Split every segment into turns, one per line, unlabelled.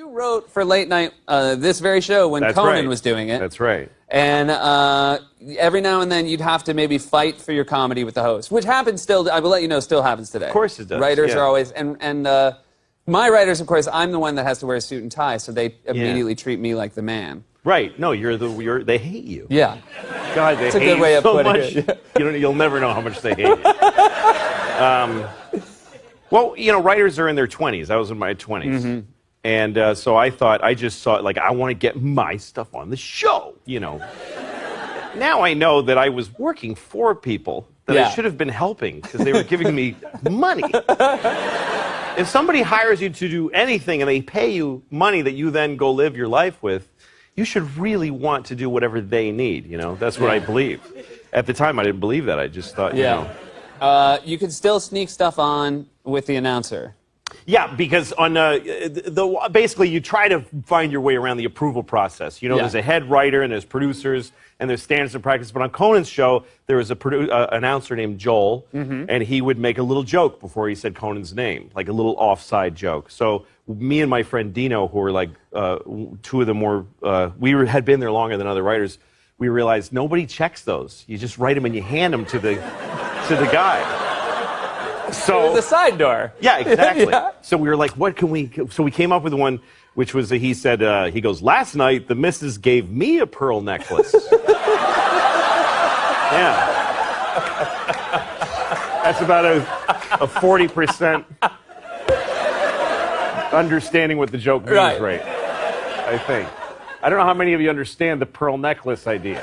you wrote for late night this very show when Conan was doing it.
That's right.
And every now and then you'd have to maybe fight for your comedy with the host, which happens still. I will let you know, still happens today.
Of course it does.
Writers are always and my writers, of course, I'm the one that has to wear a suit and tie, so they immediately treat me like the man.
Right. No, they hate you.
Yeah.
God, they
That's a
hate
good way
you
of
so
putting
much.
it.
You'll never know how much they hate you. Well, writers are in their 20s. I was in my 20s. Mm-hmm. And so I just thought, like, I want to get my stuff on the show, Now I know that I was working for people that I should have been helping because they were giving me money. If somebody hires you to do anything and they pay you money that you then go live your life with, you should really want to do whatever they need, That's what I believe. At the time, I didn't believe that. I just thought,
you could still sneak stuff on with the announcer.
Yeah, because on basically you try to find your way around the approval process. There's a head writer and there's producers and there's standards of practice. But on Conan's show, there was a announcer named Joel, and he would make a little joke before he said Conan's name, like a little offside joke. So me and my friend Dino, who were like two of the more, had been there longer than other writers, we realized nobody checks those. You just write them and you hand them to the guy. So
the side door.
Yeah, exactly. Yeah. So we were like, what can we... So we came up with one, which was, he said, he goes, last night, the missus gave me a pearl necklace. Yeah. That's about a 40% understanding what the joke means, right? I think. I don't know how many of you understand the pearl necklace idea.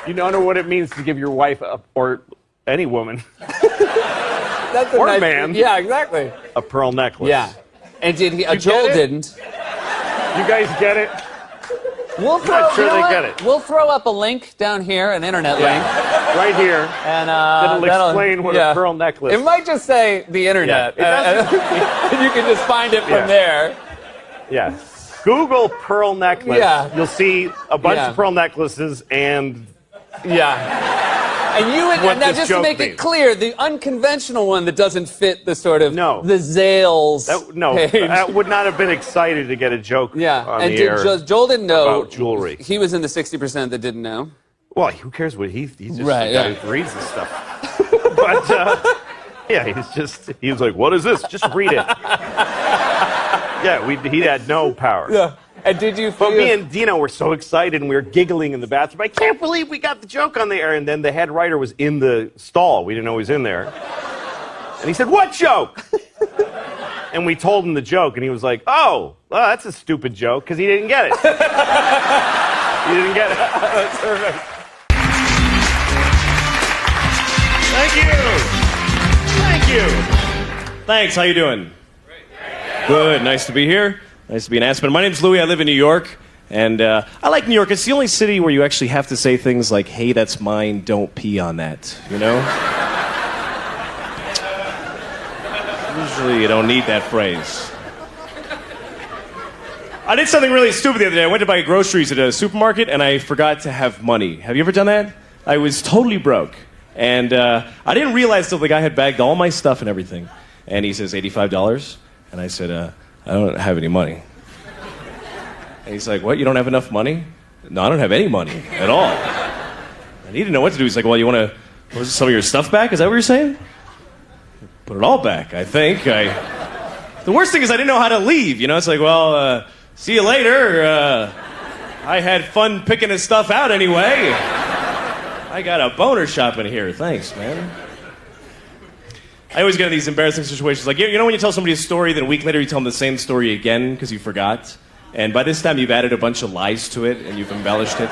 You don't know what it means to give your wife, or any woman...
That's a nice, man. Yeah, exactly.
A pearl necklace.
Yeah. And did he? Joel didn't.
You guys get it?
We'll throw,
I'm sure they get it.
We'll throw up a link down here, an internet link.
Right here.
And
that'll explain what a pearl necklace is.
It might just say the internet. Yeah. You can just find it from there.
Yeah. Google pearl necklace. Yeah. You'll see a bunch of pearl necklaces and... Yeah.
And you would, now just to make it clear, the unconventional one that doesn't fit the sort of the Zales page.
That would not have been excited to get a joke on the air.
Joel didn't know
about jewelry.
He was in the 60% that didn't know.
Well, who cares what he's just the guy who reads the stuff. But he was like, what is this? Just read it. He had no power. Yeah.
And did you feel...
But me and Dino were so excited, and we were giggling in the bathroom. I can't believe we got the joke on the air. And then the head writer was in the stall. We didn't know he was in there. And he said, what joke? And we told him the joke, and he was like, oh, well, that's a stupid joke, because he didn't get it. He didn't get it. That's perfect. Thank you. Thank you.
Thanks. How you doing? Good. Nice to be here. Nice to be in Aspen. My name's Louie. I live in New York. And I like New York. It's the only city where you actually have to say things like, hey, that's mine, don't pee on that. Usually you don't need that phrase. I did something really stupid the other day. I went to buy groceries at a supermarket, and I forgot to have money. Have you ever done that? I was totally broke. And I didn't realize till the guy had bagged all my stuff and everything. And he says, $85? And I said, I don't have any money. And he's like, what, you don't have enough money? No, I don't have any money at all. And he didn't know what to do. He's like, well, you want to some of your stuff back? Is that what you're saying? Put it all back, I think. The worst thing is I didn't know how to leave. It's like, well, see you later. I had fun picking his stuff out anyway. I got a boner shop in here. Thanks, man. I always get in these embarrassing situations. Like, when you tell somebody a story, then a week later you tell them the same story again because you forgot. And by this time you've added a bunch of lies to it and you've embellished it.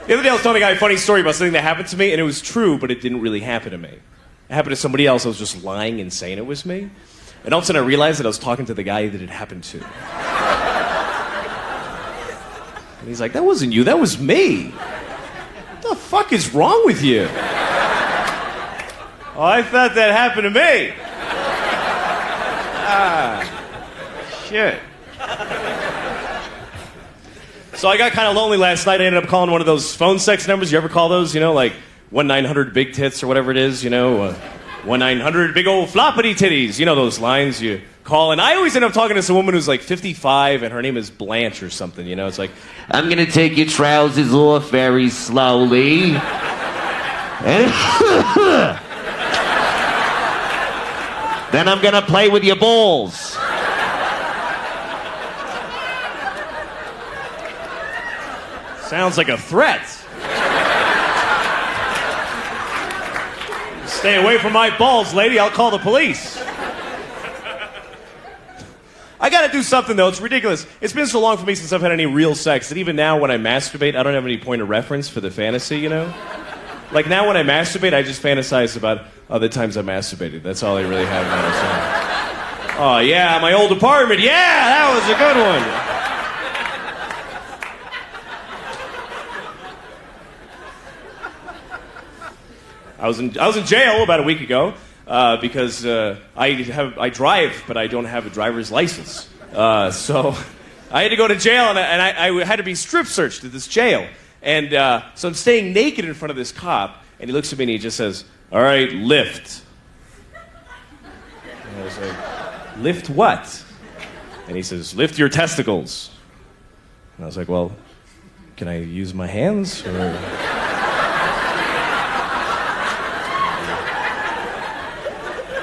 The other day I was telling a guy a funny story about something that happened to me, and it was true, but it didn't really happen to me. It happened to somebody else. I was just lying and saying it was me. And all of a sudden I realized that I was talking to the guy that it happened to. And he's like, that wasn't you, that was me. What the fuck is wrong with you? Oh, I thought that happened to me. Shit. So I got kind of lonely last night. I ended up calling one of those phone sex numbers. You ever call those? Like 1-900-BIG-TITS or whatever it is, 1-900-BIG-OLD-FLOPPITY-TITTIES. Those lines. You Carlin. I always end up talking to some woman who's like 55 and her name is Blanche or something, you know? It's like,
I'm gonna take your trousers off very slowly. And then I'm gonna play with your balls.
sounds like a threat. Stay away from my balls, lady. I'll call the police. I gotta do something, though. It's ridiculous. It's been so long for me since I've had any real sex that even now when I masturbate, I don't have any point of reference for the fantasy, you know? Like now when I masturbate, I just fantasize about other times I masturbated. That's all I really have now. So. Oh, yeah, my old apartment. Yeah, that was a good one. I was in jail about a week ago because I drive, but I don't have a driver's license. So I had to go to jail, and I had to be strip searched at this jail. And so I'm staying naked in front of this cop, and he looks at me and he just says, "All right, lift." And I was like, "Lift what?" And he says, "Lift your testicles." And I was like, "Well, can I use my hands?"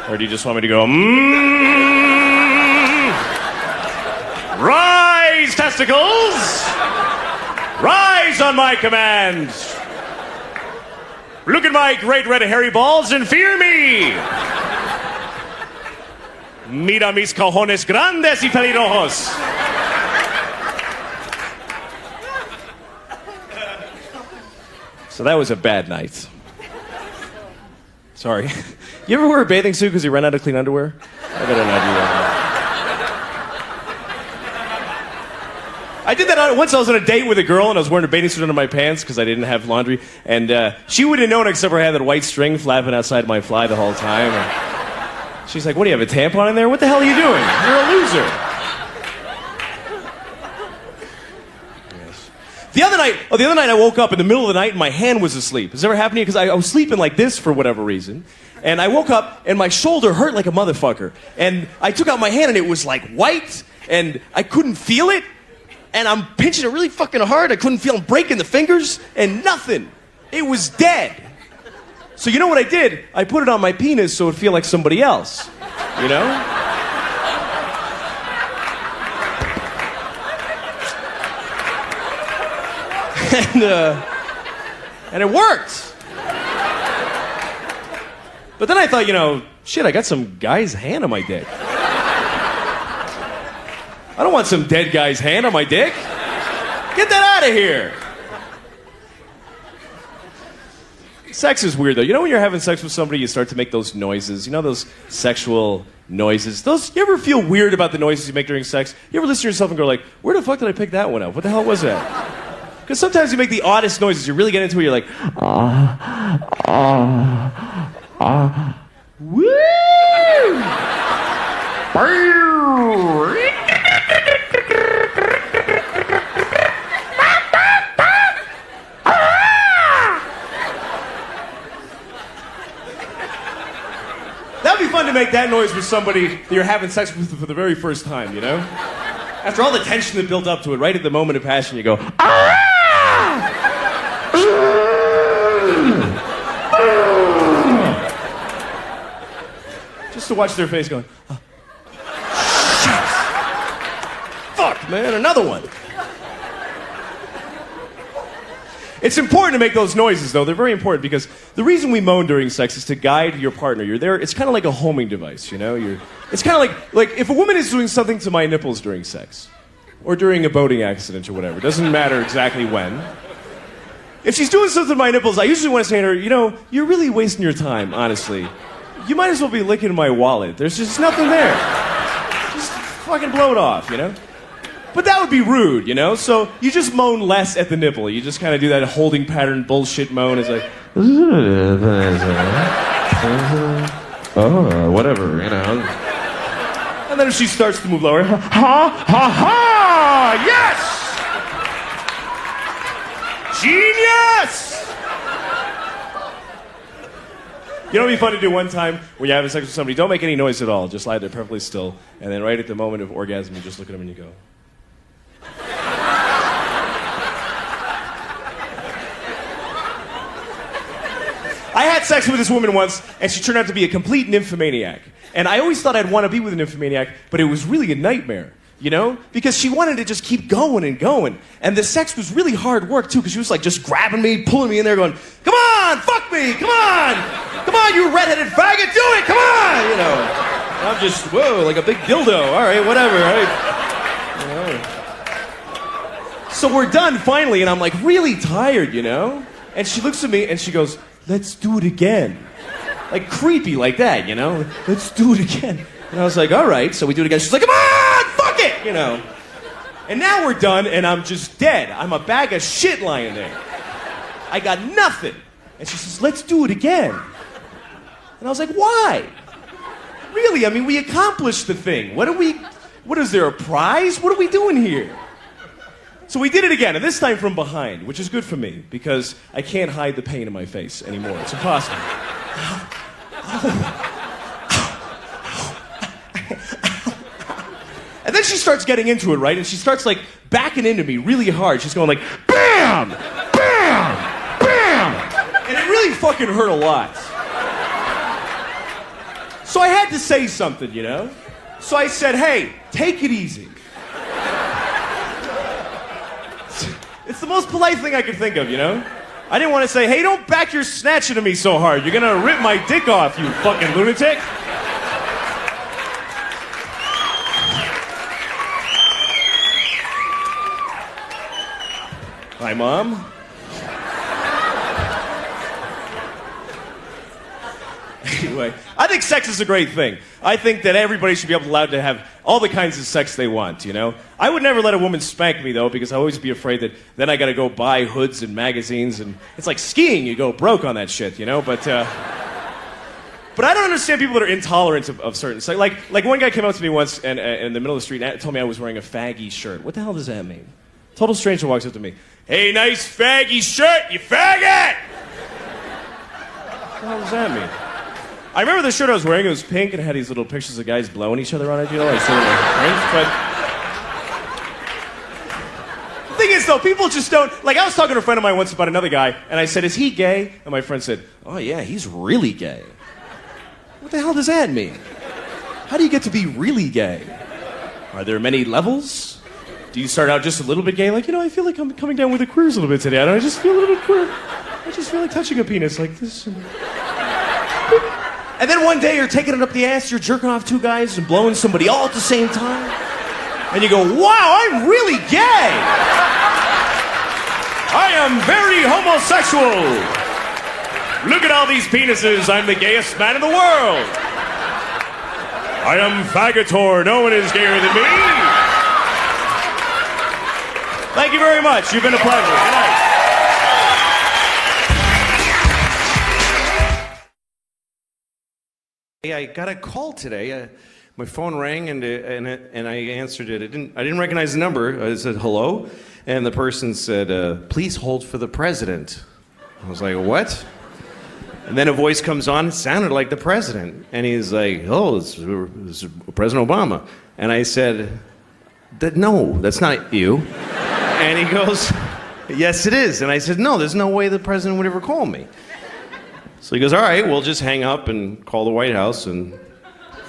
Or do you just want me to go, Rise, testicles! Rise on my command! Look at my great red hairy balls and fear me! Mira mis cojones grandes y pelirrojos! So that was a bad night. Sorry. You ever wear a bathing suit because you ran out of clean underwear? I better not do that. I did that once. I was on a date with a girl and I was wearing a bathing suit under my pants because I didn't have laundry. And she wouldn't have known except for I had that white string flapping outside my fly the whole time. And she's like, "What, do you have a tampon in there? What the hell are you doing? You're a loser." Yes. The other night I woke up in the middle of the night and my hand was asleep. Has this ever happened to you? Because I was sleeping like this for whatever reason. And I woke up and my shoulder hurt like a motherfucker. And I took out my hand and it was like white and I couldn't feel it. And I'm pinching it really fucking hard. I couldn't feel, I'm breaking the fingers and nothing. It was dead. So you know what I did? I put it on my penis so it would feel like somebody else. You know? And it worked. But then I thought, shit, I got some guy's hand on my dick. I don't want some dead guy's hand on my dick. Get that out of here. Sex is weird, though. You know when you're having sex with somebody, you start to make those noises. You know those sexual noises? You ever feel weird about the noises you make during sex? You ever listen to yourself and go like, where the fuck did I pick that one up? What the hell was that? Because sometimes you make the oddest noises. You really get into it, you're like, woo! That'd be fun to make that noise with somebody that you're having sex with for the very first time, you know? After all the tension that built up to it, right at the moment of passion, you go, just to watch their face going, shit. Fuck, man, another one. It's important to make those noises, though. They're very important because the reason we moan during sex is to guide your partner. You're there. It's kind of like a homing device, you know? It's kind of like if a woman is doing something to my nipples during sex or during a boating accident or whatever, it doesn't matter exactly when. If she's doing something to my nipples, I usually want to say to her, you're really wasting your time, honestly. You might as well be licking my wallet. There's just nothing there. Just fucking blow it off, you know? But that would be rude, you know? So you just moan less at the nipple. You just kind of do that holding pattern bullshit moan. It's like,
oh, whatever, you know.
And then if she starts to move lower, ha, ha, ha, yes! Genius! You know what would be fun to do one time when you're having sex with somebody? Don't make any noise at all. Just lie there perfectly still. And then right at the moment of orgasm, you just look at them and you go. I had sex with this woman once, and she turned out to be a complete nymphomaniac. And I always thought I'd want to be with a nymphomaniac, but it was really a nightmare, you know? Because she wanted to just keep going and going. And the sex was really hard work, too, because she was like just grabbing me, pulling me in there, going, come on, fuck me, come on! Come on, you redheaded faggot, do it, come on! You know. And I'm just, whoa, like a big dildo. All right, whatever, all right. So we're done, finally, and I'm like really tired, you know? And she looks at me and she goes, let's do it again. Like creepy like that, you know? Let's do it again. And I was like, all right. So we do it again. She's like, come on, fuck it, you know? And now we're done and I'm just dead. I'm a bag of shit lying there. I got nothing. And she says, let's do it again. And I was like, why? Really, I mean, we accomplished the thing. What is there, a prize? What are we doing here? So we did it again, and this time from behind, which is good for me, because I can't hide the pain in my face anymore. It's impossible. And then she starts getting into it, right? And she starts, like, backing into me really hard. She's going like, BAM! BAM! BAM! And it really fucking hurt a lot. So I had to say something, you know? So I said, hey, take it easy. It's the most polite thing I could think of, you know? I didn't want to say, hey, don't back your snatch into me so hard. You're gonna rip my dick off, you fucking lunatic. Hi, Mom. Anyway, I think sex is a great thing. I think that everybody should be allowed to have all the kinds of sex they want, you know? I would never let a woman spank me, though, because I always be afraid that then I gotta go buy hoods and magazines, and it's like skiing, you go broke on that shit, you know? But I don't understand people that are intolerant of certain sex. Like one guy came up to me once and in the middle of the street and told me I was wearing a faggy shirt. What the hell does that mean? Total stranger walks up to me. Hey, nice faggy shirt, you faggot! What the hell does that mean? I remember the shirt I was wearing, it was pink and it had these little pictures of guys blowing each other on it, you know, like sort of cringe, but... The thing is, though, people just don't... Like, I was talking to a friend of mine once about another guy, and I said, is he gay? And my friend said, oh, yeah, he's really gay. What the hell does that mean? How do you get to be really gay? Are there many levels? Do you start out just a little bit gay? Like, you know, I feel like I'm coming down with the queers a little bit today. I just feel a little bit queer. I just feel like touching a penis like this. And then one day you're taking it up the ass, you're jerking off two guys and blowing somebody all at the same time. And you go, wow, I'm really gay. I am very homosexual. Look at all these penises. I'm the gayest man in the world. I am faggotor. No one is gayer than me. Thank you very much. You've been a pleasure. Good night.
I got a call today. My phone rang and I answered it. I didn't recognize the number. I said hello, and the person said, "Please hold for the president." I was like, "What?" And then a voice comes on. It sounded like the president, and he's like, "Oh, it's President Obama." And I said, "No, that's not you." And he goes, "Yes, it is." And I said, "No, there's no way the president would ever call me." So he goes, all right, we'll just hang up and call the White House and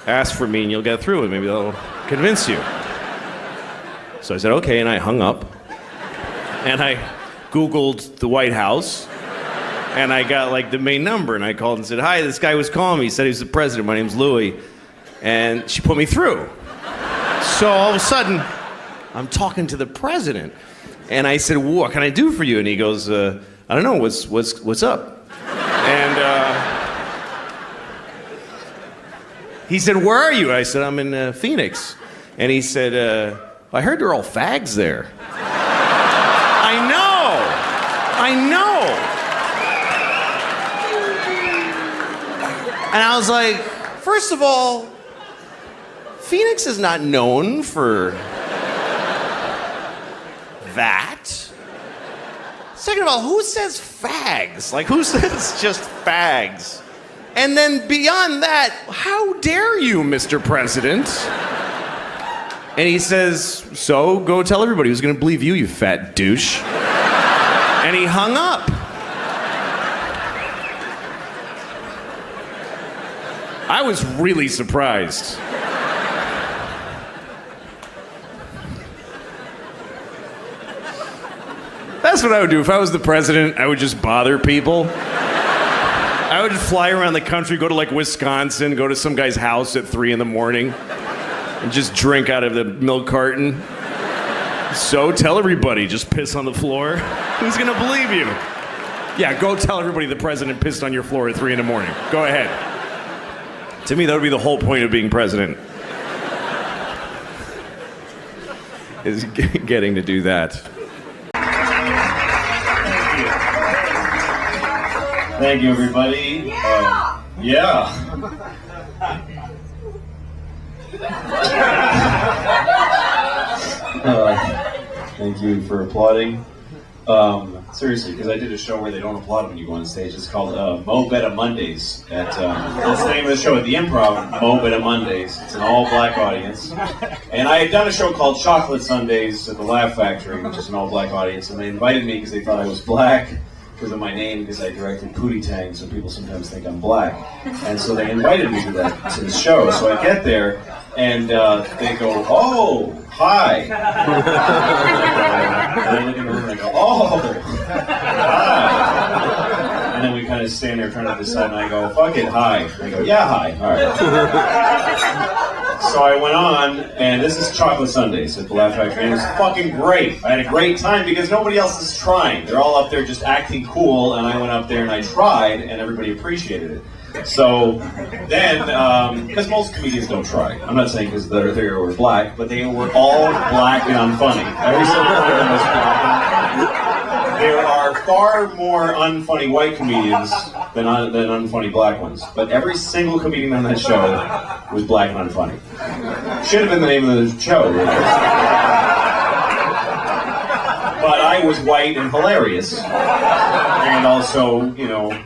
ask for me and you'll get through and maybe they'll convince you. So I said, okay, and I hung up. And I Googled the White House and I got like the main number and I called and said, hi, this guy was calling me. He said he was the president. My name's Louis. And she put me through. So all of a sudden, I'm talking to the president. And I said, well, what can I do for you? And he goes, I don't know, what's up? And he said, where are you? I said, I'm in Phoenix. And he said, I heard they're all fags there. I know. And I was like, first of all, Phoenix is not known for that. Second of all, who says fags? Like, who says just fags?
And then beyond that, how dare you, Mr. President? And he says, so go tell everybody who's going to believe you, you fat douche. And he hung up. I was really surprised. That's what I would do. If I was the president, I would just bother people. I would fly around the country, go to like Wisconsin, go to some guy's house at 3 in the morning, and just drink out of the milk carton. So tell everybody, just piss on the floor. Who's gonna believe you? Yeah, go tell everybody the president pissed on your floor at 3 in the morning. Go ahead. To me, that would be the whole point of being president. Is getting to do that.
Thank you, everybody. Yeah. Thank you for applauding. Seriously, because I did a show where they don't applaud when you go on stage. It's called Mo Betta Mondays. That's the name of the show at the Improv, Mo Betta Mondays. It's an all-black audience. And I had done a show called Chocolate Sundays at the Laugh Factory, which is an all-black audience. And they invited me because they thought I was black because of my name, because I directed Pootie Tang, so people sometimes think I'm black. And so they invited me to the show. So I get there, and they go, oh, hi. And I look in the room and I go, oh, hi. And then we kind of stand there trying to decide, and I go, fuck it, hi. And they go, yeah, hi. All right. So I went on, and this is Chocolate Sundays at the Laugh Factory, and it was fucking great. I had a great time because nobody else is trying. They're all up there just acting cool, and I went up there and I tried, and everybody appreciated it. So then, because most comedians don't try. I'm not saying because they were black, but they were all black and unfunny. Every single one of them was black. There are far more unfunny white comedians than unfunny black ones. But every single comedian on that show was black and unfunny. Should have been the name of the show. Really. But I was white and hilarious. And also, you know,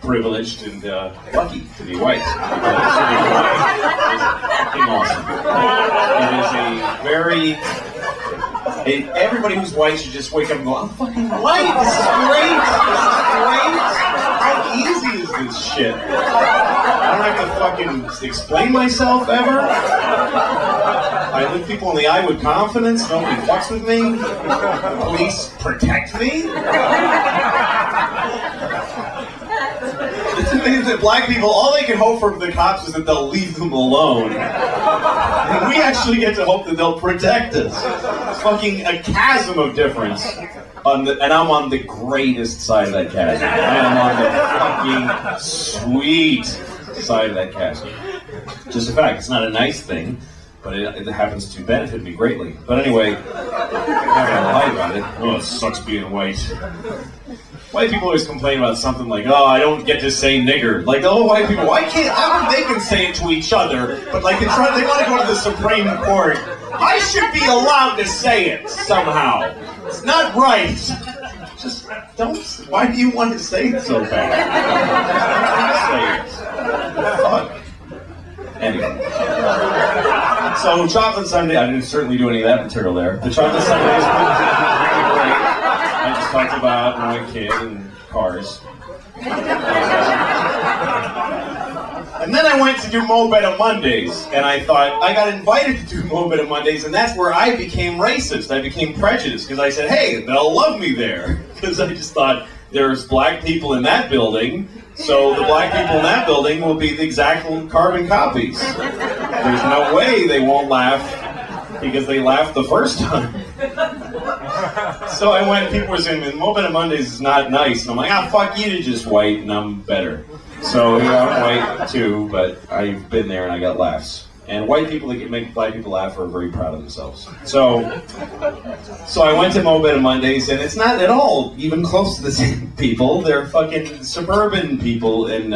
privileged and lucky to be white. To be white is fucking awesome. It is a very... everybody who's white should just wake up and go, I'm fucking white! This is great! How easy is this shit? I don't have to fucking explain myself ever. I look people in the eye with confidence. Nobody fucks with me. The police protect me. The thing is that black people, all they can hope from the cops is that they'll leave them alone. And we actually get to hope that they'll protect us. It's fucking a chasm of difference. And I'm on the greatest side of that chasm. I am on the fucking sweet side of that chasm. Just a fact, it's not a nice thing, but it happens to benefit me greatly. But anyway, I'm not gonna lie about it. Oh, it sucks being white. White people always complain about something like, oh, I don't get to say nigger. Like, oh, white people, why can't, how come they can say it to each other, but like they want to go to the Supreme Court. I should be allowed to say it somehow. It's not right. Just don't, why do you want to say it so bad? Say it. Fuck. Anyway. So, Chocolate Sunday, I didn't certainly do any of that material there. The Chocolate Sunday is great. I just talked about my kid and cars. And then I went to do Mo Betta Mondays, and I thought, I got invited to do Mo Betta Mondays, and that's where I became racist. I became prejudiced, because I said, hey, they'll love me there. Because I just thought, there's black people in that building, so the black people in that building will be the exact carbon copies. There's no way they won't laugh, because they laughed the first time. So I went, people were saying, Mo Betta Mondays is not nice. And I'm like, fuck you, just white, and I'm better. So, you know, I'm white too, but I've been there and I got laughs. And white people that make black people laugh are very proud of themselves. So I went to Mo Betta Mondays, and it's not at all even close to the same people. They're fucking suburban people in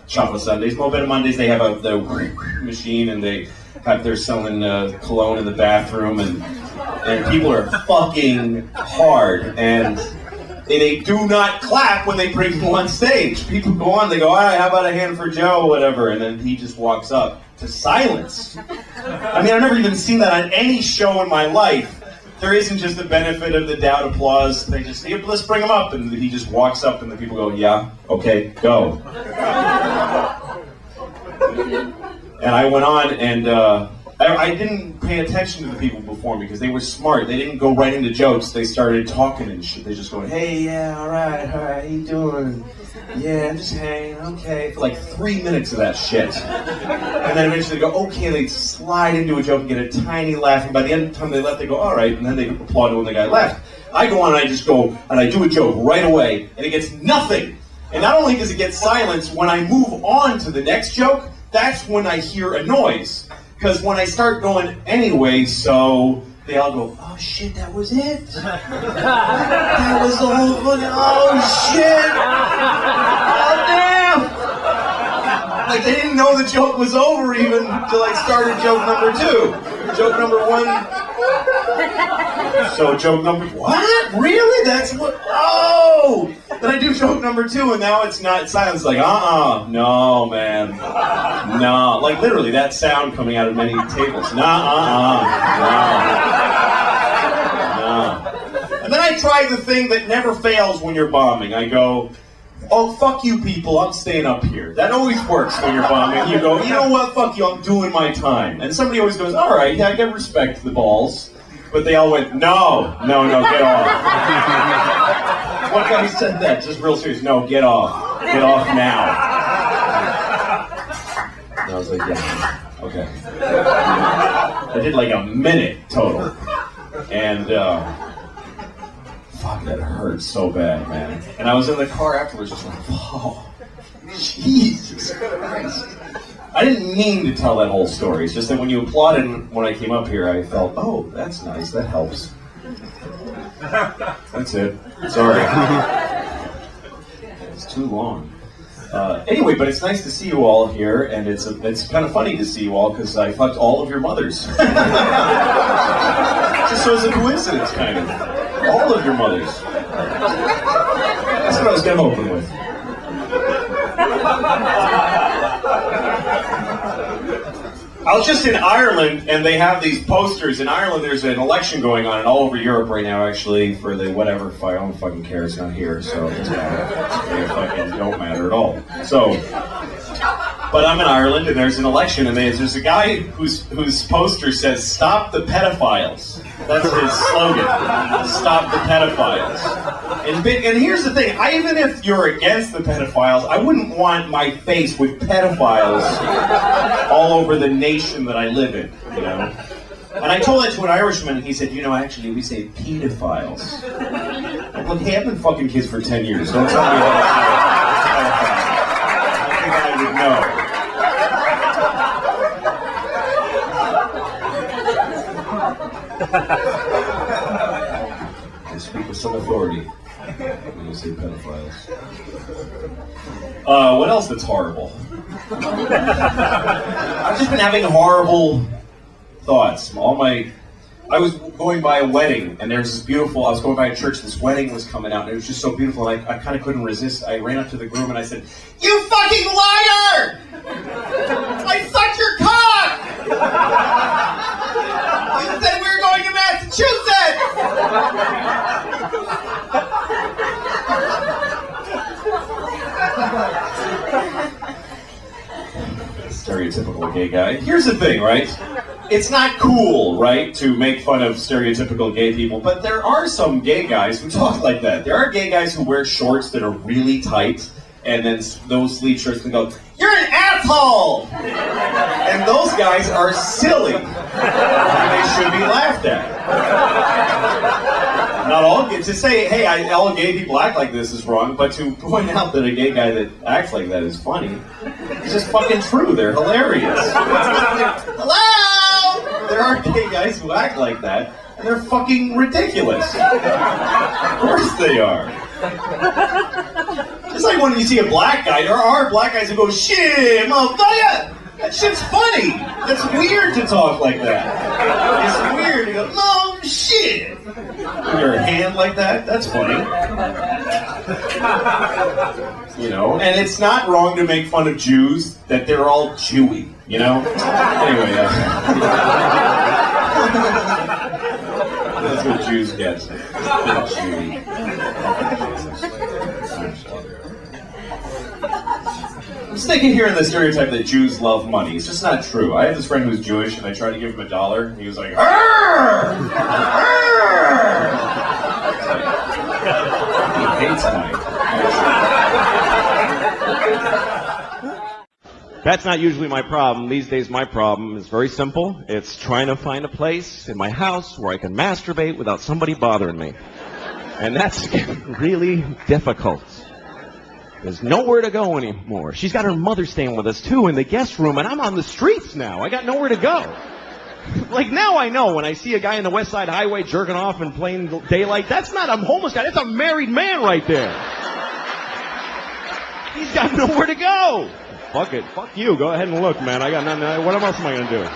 Chocolate Sundays. Mo Betta Mondays, they have the machine, and they're selling cologne in the bathroom, and people are fucking hard. And they do not clap when they bring him on stage. People go on, they go, all right, how about a hand for Joe, whatever, and then he just walks up to silence. I mean, I've never even seen that on any show in my life. There isn't just the benefit of the doubt applause. They just say, let's bring him up, and he just walks up, and the people go, yeah, okay, go. And I went on, and I didn't pay attention to the people before me because they were smart. They didn't go right into jokes. They started talking and shit. They just go, hey, yeah, all right, how you doing? Yeah, I'm just hanging, okay. For like 3 minutes of that shit. And then eventually they go, okay, they slide into a joke and get a tiny laugh. And by the end of the time they left, they go, all right. And then they applaud when the guy left. I go on and I just go, and I do a joke right away, and it gets nothing. And not only does it get silence, when I move on to the next joke, that's when I hear a noise. Because when I start going anyway, so they all go, oh shit, that was it? That was the whole fucking, oh shit! Oh damn! Like they didn't know the joke was over even until I started joke number 2. Joke number 1. So joke number, what? Really? That's what, oh! Then I do joke number 2 and now it's not silence, like, no man. No, like literally that sound coming out of many tables. No. And then I try the thing that never fails when you're bombing. I go, oh, fuck you people, I'm staying up here. That always works when you're bombing. You go, you know what, fuck you, I'm doing my time. And somebody always goes, all right, yeah, I get respect to the balls. But they all went, no, get off. One guy said that, just real serious, no, get off. Get off now. And I was like, yeah, okay. I did like a minute total. And, fuck, that hurt so bad, man. And I was in the car afterwards just like, oh, Jesus Christ. I didn't mean to tell that whole story. It's just that when you applauded when I came up here, I felt, oh, that's nice, that helps. That's it. Sorry. It's too long. Anyway, but it's nice to see you all here, and it's kind of funny to see you all because I fucked all of your mothers. Just so it's a coincidence, kind of. All of your mothers. That's what I was going to open with. I was just in Ireland, and they have these posters. In Ireland, there's an election going on, and all over Europe right now, actually, for the whatever. I don't fucking care. It's not here, so it doesn't matter. They fucking don't matter at all. So, but I'm in Ireland, and there's an election, and there's a guy whose poster says, "Stop the pedophiles." That's his slogan. Stop the pedophiles. And here's the thing, even if you're against the pedophiles, I wouldn't want my face with pedophiles all over the nation that I live in, you know? And I told that to an Irishman, and he said, you know, actually, we say pedophiles. I'm like, hey, I've been fucking kids for 10 years. Don't tell me that I think I would know. I speak with some authority when you say pedophiles. What else that's horrible? I've just been having horrible thoughts. I was going by a wedding, and there's this beautiful, I was going by a church, this wedding was coming out, and it was just so beautiful, and I kind of couldn't resist. I ran up to the groom, and I said, you fucking liar! I sucked your cock! You said we were going to Massachusetts! Stereotypical gay guy. Here's the thing, right? It's not cool, right, to make fun of stereotypical gay people, but there are some gay guys who talk like that. There are gay guys who wear shorts that are really tight, and then those sleeve shirts can go, you're an asshole! And those guys are silly. And they should be laughed at. Not all to say, hey, all gay people act like this is wrong, but to point out that a gay guy that acts like that is funny, it's just fucking true. They're hilarious. Hello! There are gay guys who act like that, and they're fucking ridiculous. Of course they are. It's like when you see a black guy, there are black guys who go, shit, motherfucker! That shit's funny. It's weird to talk like that. It's weird to go, no, shit! Your hand like that? That's funny. You know, and it's not wrong to make fun of Jews that they're all Jewy, you know? Anyway, that's what Jews get. Jewy. I'm just thinking here in the stereotype that Jews love money. It's just not true. I have this friend who's Jewish, and I tried to give him $1, and he was like, "Arr! Arr!" He hates money.
That's not usually my problem. These days, my problem is very simple. It's trying to find a place in my house where I can masturbate without somebody bothering me. And that's really difficult. There's nowhere to go anymore. She's got her mother staying with us, too, in the guest room, and I'm on the streets now. I got nowhere to go. Like, now I know when I see a guy in the West Side Highway jerking off in plain daylight, that's not a homeless guy. That's a married man right there. He's got nowhere to go. Fuck it. Fuck you. Go ahead and look, man. I got nothing. What else am I going to do?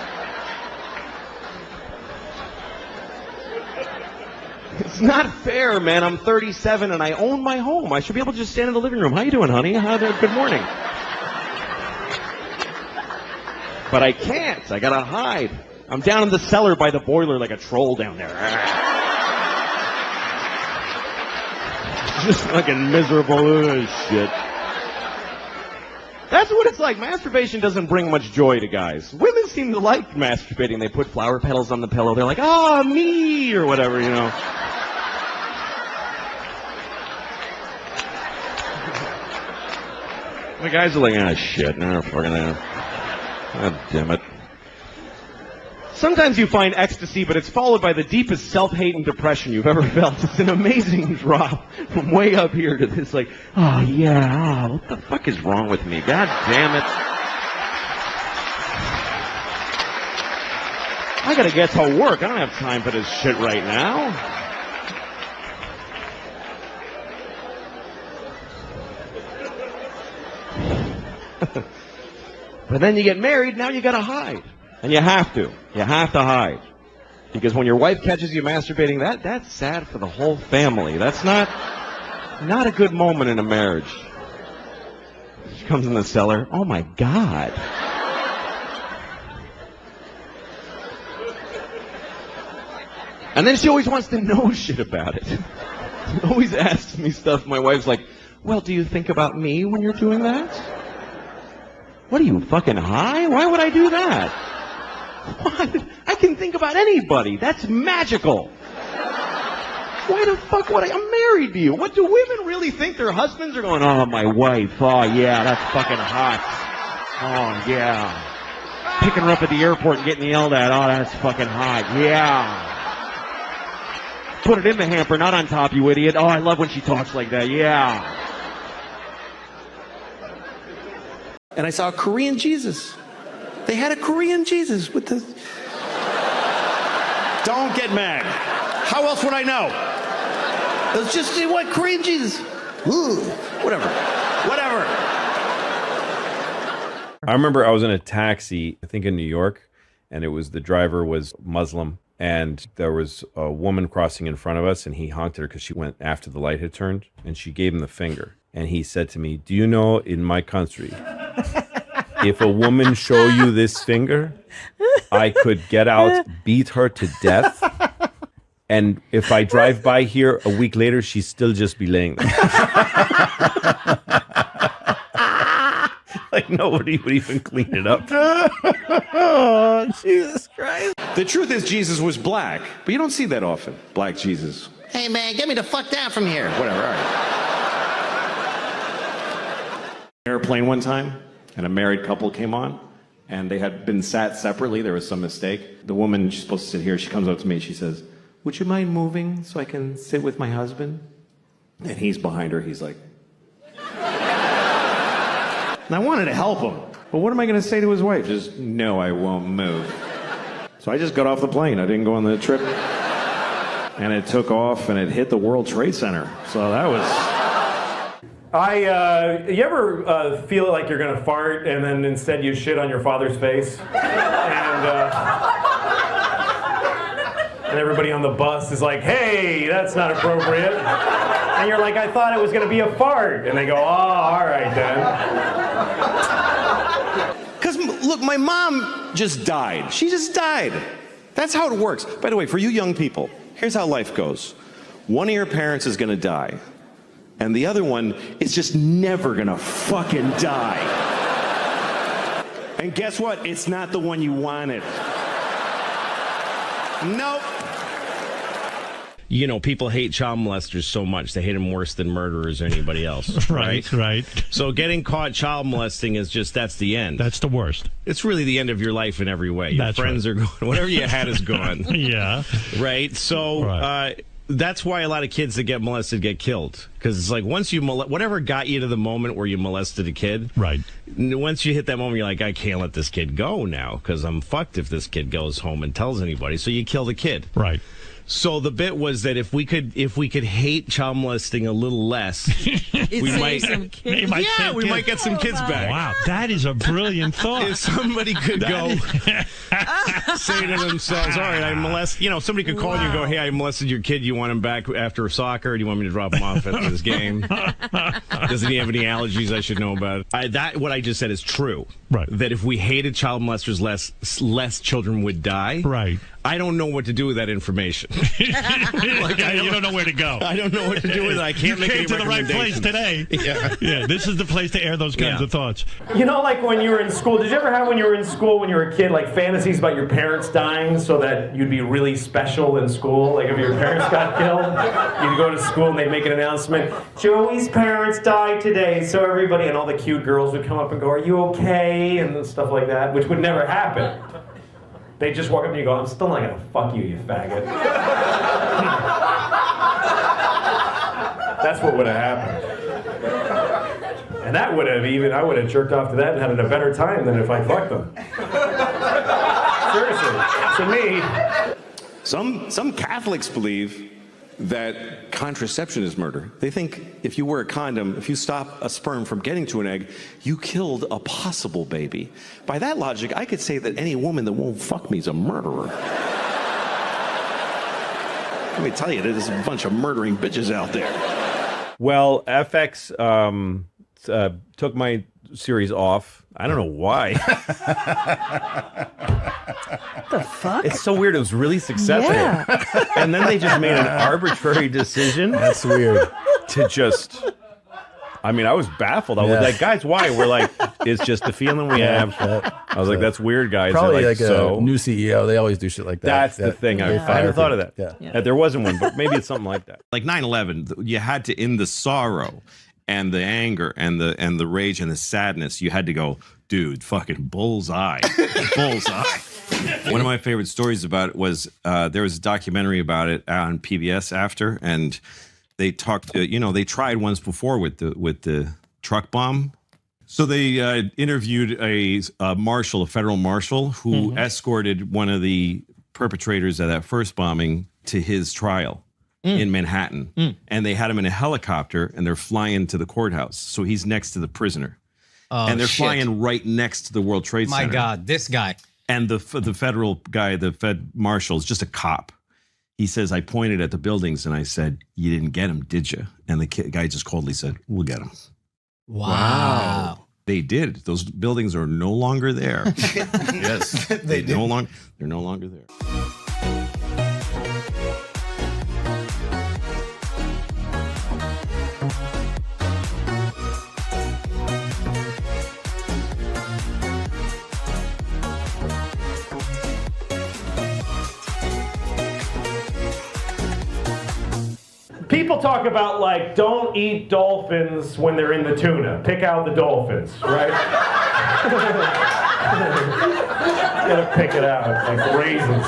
It's not fair, man. I'm 37 and I own my home. I should be able to just stand in the living room. How you doing, honey? Good morning. But I can't. I got to hide. I'm down in the cellar by the boiler like a troll down there. Just fucking miserable shit. That's what it's like. Masturbation doesn't bring much joy to guys. Women seem to like masturbating. They put flower petals on the pillow. They're like, "Oh, me," or whatever, you know. The guys are like, "Ah, shit, no, fucking God damn it." Sometimes you find ecstasy, but it's followed by the deepest self-hate and depression you've ever felt. It's an amazing drop from way up here to this, like, oh, yeah, what the fuck is wrong with me? God damn it. I gotta get to work. I don't have time for this shit right now. But then you get married, now you gotta hide. And you have to. You have to hide. Because when your wife catches you masturbating, that's sad for the whole family. That's not a good moment in a marriage. She comes in the cellar. Oh, my God. And then she always wants to know shit about it. She always asks me stuff. My wife's like, "Well, do you think about me when you're doing that? What are you, fucking high? Why would I do that?" What? I can think about anybody. That's magical. Why the fuck would I? I'm married to you. What do women really think their husbands are going, "Oh, my wife. Oh, yeah, that's fucking hot. Oh, yeah. Picking her up at the airport and getting yelled at. Oh, that's fucking hot. Yeah. Put it in the hamper, not on top, you idiot. Oh, I love when she talks like that. Yeah."
And I saw a Korean Jesus. They had a Korean Jesus with the... Don't get mad. How else would I know? It was just, what, Korean Jesus? Ooh, whatever.
I remember I was in a taxi, I think in New York, and the driver was Muslim, and there was a woman crossing in front of us, and he honked at her because she went after the light had turned, and she gave him the finger. And he said to me, "Do you know in my country, if a woman show you this finger, I could get out, beat her to death, and if I drive by here a week later, she'd still just be laying there." Like nobody would even clean it up.
Oh, Jesus Christ.
The truth is Jesus was black, but you don't see that often. Black Jesus. Hey, man, get me the fuck down from here. Whatever, all right. Airplane one time, and a married couple came on, and they had been sat separately. There was some mistake. The woman, she's supposed to sit here, she comes up to me and she says, "Would you mind moving so I can sit with my husband?" And he's behind her, he's like... And I wanted to help him, but what am I going to say to his wife? Just, "No, I won't move." So I just got off the plane. I didn't go on the trip. And it took off, and it hit the World Trade Center. So that was...
You ever feel like you're gonna fart and then instead you shit on your father's face? And And everybody on the bus is like, hey, that's not appropriate. And you're like, I thought it was going to be a fart. And they go, oh, all right then.
Because, look, my mom just died. She just died. That's how it works. By the way, for you young people, here's how life goes. One of your parents is going to die, and the other one is just never going to fucking die. And guess what? It's not the one you wanted. Nope.
You know, people hate child molesters so much. They hate them worse than murderers or anybody else.
Right.
So getting caught child molesting is just, that's the end.
That's the worst.
It's really the end of your life in every way. Your
That's
friends are gone. Whatever you had is gone.
Yeah.
Right? So that's why a lot of kids that get molested get killed. Because it's like once you whatever got you to the moment where you molested a kid.
Right.
Once you hit that moment, you're like, I can't let this kid go now because I'm fucked if this kid goes home and tells anybody. So you kill the kid.
Right.
So the bit was that if we could hate child molesting a little less, we might get some kids back.
Wow, that is a brilliant thought.
If somebody could say to themselves, all right, I molest, somebody could call you and go, hey, I molested your kid. You want him back after soccer? Or do you want me to drop him off at this game? Doesn't he have any allergies I should know about? What I just said is true.
Right.
That if we hated child molesters less children would die.
Right.
I don't know what to do with that information.
You don't know where to go.
I don't know what to do with it. I can't make any
to the right place today. Yeah, this is the place to air those kinds of thoughts.
You know, like when you were in school, did you ever have when you were in school, when you were a kid, like fantasies about your parents dying so that you'd be really special in school? Like if your parents got killed, you'd go to school and they'd make an announcement, Joey's parents died today, so everybody, and all the cute girls would come up and go, are you okay? And stuff like that, which would never happen. They just walk up and you go, I'm still not going to fuck you, you faggot. That's what would have happened. And that would have I would have jerked off to that and had a better time than if I fucked them. Seriously. To me.
Some Catholics believe that contraception is murder. They think if you wear a condom, if you stop a sperm from getting to an egg, you killed a possible baby. By that logic, I could say that any woman that won't fuck me is a murderer. Let me tell you, there's a bunch of murdering bitches out there.
Well, FX took my series off. I don't know why.
What the fuck?
It's so weird. It was really successful.
Yeah.
And then they just made an arbitrary decision.
That's weird.
To just... I mean, I was baffled. I was like, guys, why? We're like, it's just the feeling we have. I was like, that's weird, guys.
Probably
like
a new CEO. They always do shit like that.
That's the thing. I hadn't thought of that.
Yeah.
There wasn't one, but maybe it's something like that. Like 9/11, you had to end the sorrow and the anger and the rage and the sadness. You had to go, dude, fucking bullseye. Bullseye. One of my favorite stories about it was there was a documentary about it on PBS after, and they talked, they tried once before with the truck bomb. So they interviewed a federal marshal, who escorted one of the perpetrators of that first bombing to his trial in Manhattan. And they had him in a helicopter, and they're flying to the courthouse. So he's next to the prisoner. And they're flying right next to the World Trade Center.
My God, this guy.
And the federal guy, the Fed marshal, is just a cop. He says, I pointed at the buildings and I said, you didn't get him, did you? And the guy just coldly said, we'll get him.
Wow.
They did. Those buildings are no longer there. Yes. They're no longer there.
People talk about, like, don't eat dolphins when they're in the tuna. Pick out the dolphins, right? You gotta pick it out, like raisins.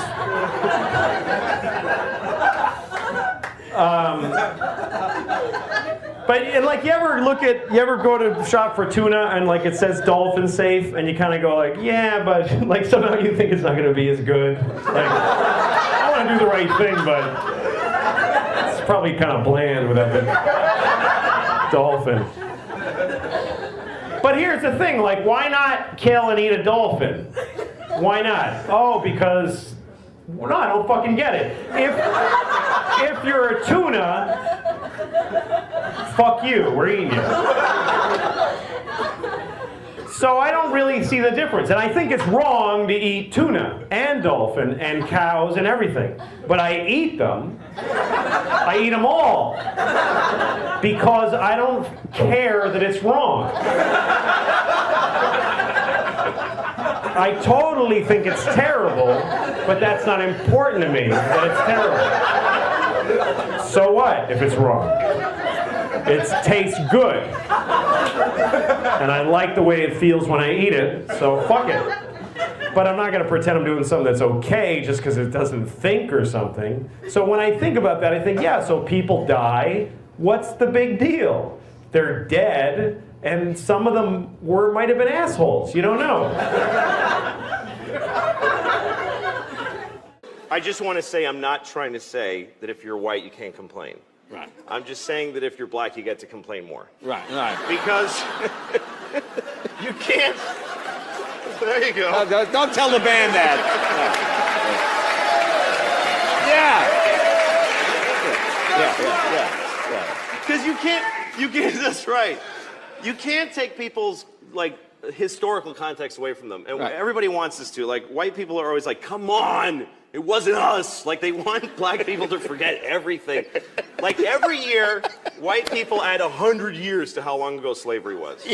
But like, you ever go to shop for tuna and like it says dolphin safe, and you kind of go like, yeah, but like somehow you think it's not gonna be as good. Like, I want to do the right thing, but it's probably kind of bland without the dolphin. But here's the thing, like, why not kill and eat a dolphin? Why not? Oh, because
Well, no, I don't fucking get it. If you're a tuna, fuck you, we're eating you. So I don't really see the difference. And I think it's wrong to eat tuna and dolphin and cows and everything. But I eat them. I eat them all. Because I don't care that it's wrong. I totally think it's terrible, but that's not important to me, that it's terrible. So what if it's wrong? It tastes good. And I like the way it feels when I eat it, so fuck it. But I'm not going to pretend I'm doing something that's okay just because it doesn't think or something. So when I think about that, I think, yeah, so people die. What's the big deal? They're dead, and some of them might have been assholes. You don't know.
I just want to say I'm not trying to say that if you're white, you can't complain.
Right.
I'm just saying that if you're black, you get to complain more.
Right, right.
Because you can't. There you go.
Don't tell the band that.
Yeah. Because you can't, that's right. You can't take people's, like, historical context away from them. And everybody wants us to. Like, white people are always like, come on, it wasn't us. Like, they want black people to forget everything. Like, every year, white people add 100 years to how long ago slavery was.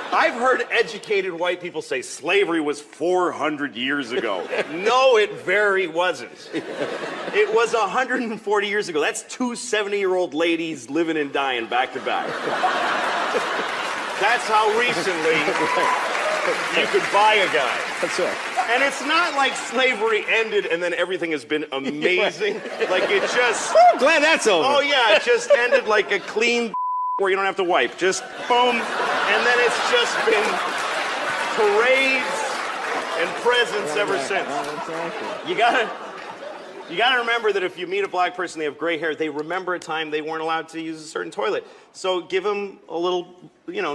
I've heard educated white people say slavery was 400 years ago. No, it very wasn't. It was 140 years ago. That's two 70-year-old ladies living and dying back to back. That's how recently you could buy a guy.
That's right.
And it's not like slavery ended and then everything has been amazing. Like it just...
Oh, glad that's over.
Oh yeah, it just ended like a clean where you don't have to wipe. Just boom. And then it's just been parades and presents ever since. You gotta remember that if you meet a black person, they have gray hair, they remember a time they weren't allowed to use a certain toilet. So give them a little,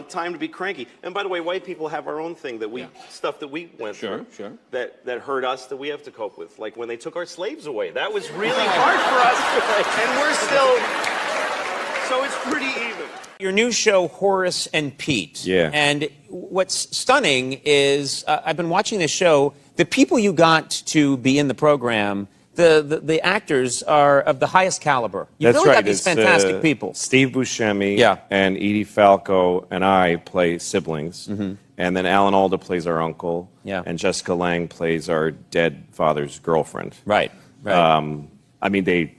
time to be cranky. And by the way, white people have our own thing that stuff that we went through that hurt us that we have to cope with. Like when they took our slaves away. That was really hard for us. And we're still, so it's pretty even.
Your new show, Horace and Pete.
Yeah.
And what's stunning is, I've been watching this show, the people you got to be in the program, the actors are of the highest caliber. You've really got these fantastic people.
Steve Buscemi and Edie Falco and I play siblings. Mm-hmm. And then Alan Alda plays our uncle.
Yeah.
And Jessica Lange plays our dead father's girlfriend.
Right.
I mean,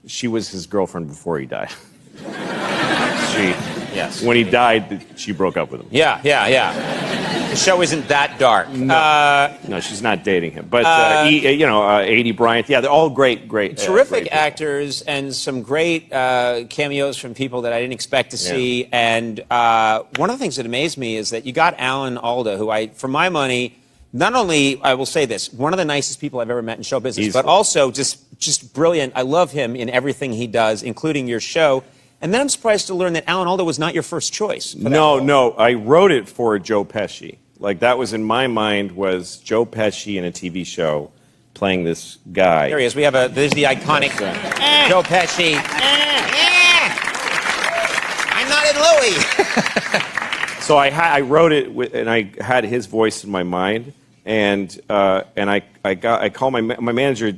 she was his girlfriend before he died.
Yes.
When he died, she broke up with him.
Yeah. The show isn't that dark.
No, she's not dating him. But, Adie Bryant, they're all great.
Terrific
great
actors and some great cameos from people that I didn't expect to see. And one of the things that amazed me is that you got Alan Alda, who for my money, not only, I will say this, one of the nicest people I've ever met in show business, but also just brilliant. I love him in everything he does, including your show. And then I'm surprised to learn that Alan Alda was not your first choice.
No, I wrote it for Joe Pesci. Like, that was in my mind was Joe Pesci in a TV show playing this guy.
There he is. There's the iconic Joe Pesci. I'm not in Louis.
So I wrote it, and I had his voice in my mind. And I called my manager,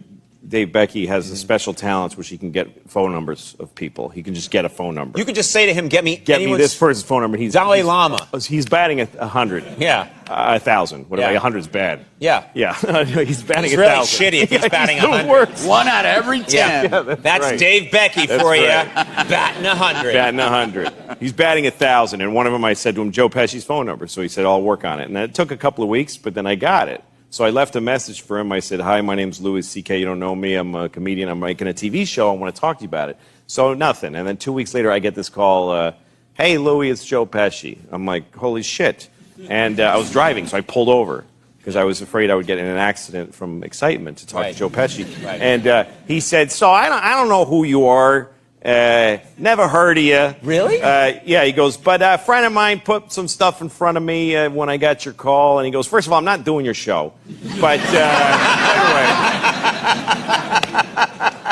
Dave Becky, has a special talent which he can get phone numbers of people. He can just get a phone number.
You can just say to him, get me
this person's phone number.
Dalai Lama.
He's batting 100.
Yeah.
1,000. Whatever. 100's bad.
Yeah.
Yeah. He's batting 1,000.
It's really shitty if he's batting 100.
Worst.
1 out of every 10.
Yeah,
that's
right.
Dave Becky for you. Batting 100.
Batting 100. He's batting 1,000. And one of them, I said to him, Joe Pesci's phone number. So he said, I'll work on it. And it took a couple of weeks, but then I got it. So I left a message for him. I said, hi, my name's Louis C.K. You don't know me. I'm a comedian. I'm making a TV show. I want to talk to you about it. So nothing. And then 2 weeks later, I get this call, hey, Louis, it's Joe Pesci. I'm like, holy shit. And I was driving, so I pulled over because I was afraid I would get in an accident from excitement to talk to Joe Pesci.
Right.
And he said, so I don't know who you are, Never heard of you.
Really?
Yeah, he goes, but a friend of mine put some stuff in front of me when I got your call. And he goes, first of all, I'm not doing your show. But anyway.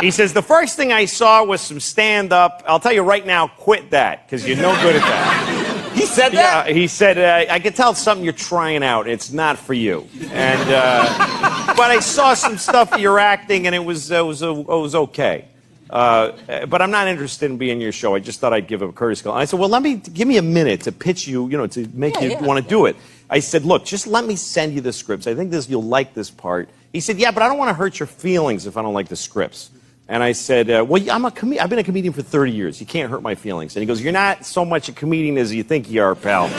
He says, the first thing I saw was some stand-up. I'll tell you right now, quit that, because you're no good at that.
He said that?
Yeah, he said, I can tell it's something you're trying out. It's not for you. And but I saw some stuff of your acting, and it was okay. But I'm not interested in being in your show. I just thought I'd give a courtesy call. And I said, well, give me a minute to pitch you, to make you want to do it. I said, look, just let me send you the scripts. I think you'll like this part. He said, yeah, but I don't want to hurt your feelings if I don't like the scripts. And I said, well, I've been a comedian for 30 years. You can't hurt my feelings. And he goes, you're not so much a comedian as you think you are, pal. And,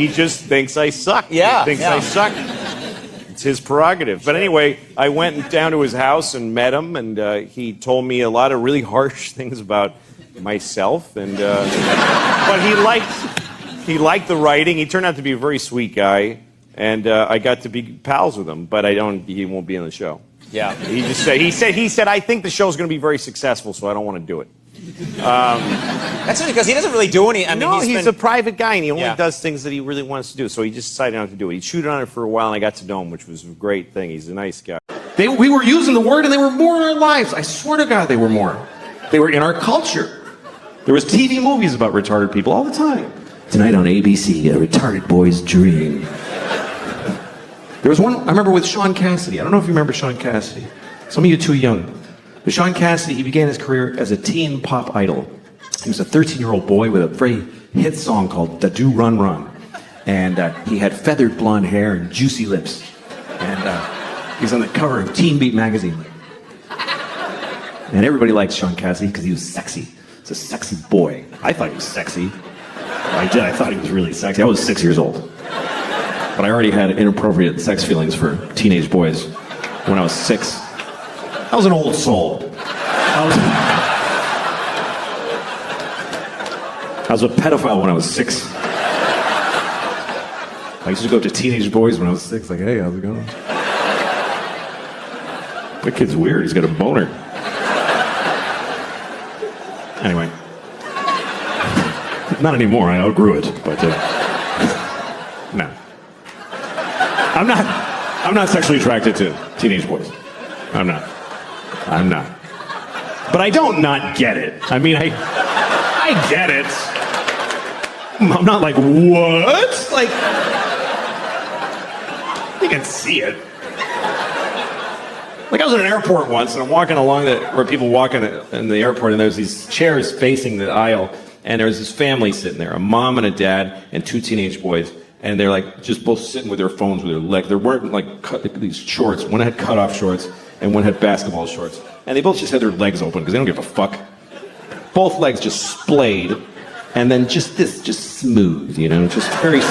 he just thinks I suck.
Yeah.
He thinks I suck. It's his prerogative. But anyway, I went down to his house and met him, and he told me a lot of really harsh things about myself. And but he liked the writing. He turned out to be a very sweet guy. And I got to be pals with him, but he won't be in the show.
Yeah.
He said, I think the show's going to be very successful, so I don't want to do it.
That's because he doesn't really do any. I mean,
he's a private guy, and he only
Yeah.
does things that he really wants to do. So he just decided not to do it. He chewed on it for a while, and I got to know him, which was a great thing. He's a nice guy.
We were using the word, and they were more in our lives. I swear to God, they were more. They were in our culture. There was TV movies about retarded people all the time. Tonight on ABC, A Retarded Boy's Dream. There was one, I remember with Sean Cassidy. I don't know if you remember Sean Cassidy. Some of you are too young. But Sean Cassidy, he began his career as a teen pop idol. He was a 13-year-old boy with a very hit song called Da Do Run Run. And he had feathered blonde hair and juicy lips. And he was on the cover of Teen Beat magazine. And everybody liked Sean Cassidy because he was sexy. He's a sexy boy. I thought he was sexy. I thought he was really sexy. I was 6 years old. But I already had inappropriate sex feelings for teenage boys when I was 6. I was an old soul. I was a pedophile when I was 6. I used to go up to teenage boys when I was 6, like, hey, how's it going? That kid's weird, he's got a boner. Anyway. Not anymore, I outgrew it, but no. I'm not sexually attracted to teenage boys. I'm not. But I don't not get it. I mean, I get it. I'm not like, what? Like, you can see it. Like, I was at an airport once, and I'm walking along where people walk in the airport, and there's these chairs facing the aisle, and there's this family sitting there, a mom and a dad and 2 teenage boys. And they're like just both sitting with their phones with their legs. They're wearing like these shorts. One had cutoff shorts and one had basketball shorts. And they both just had their legs open because they don't give a fuck. Both legs just splayed. And then just smooth, just very.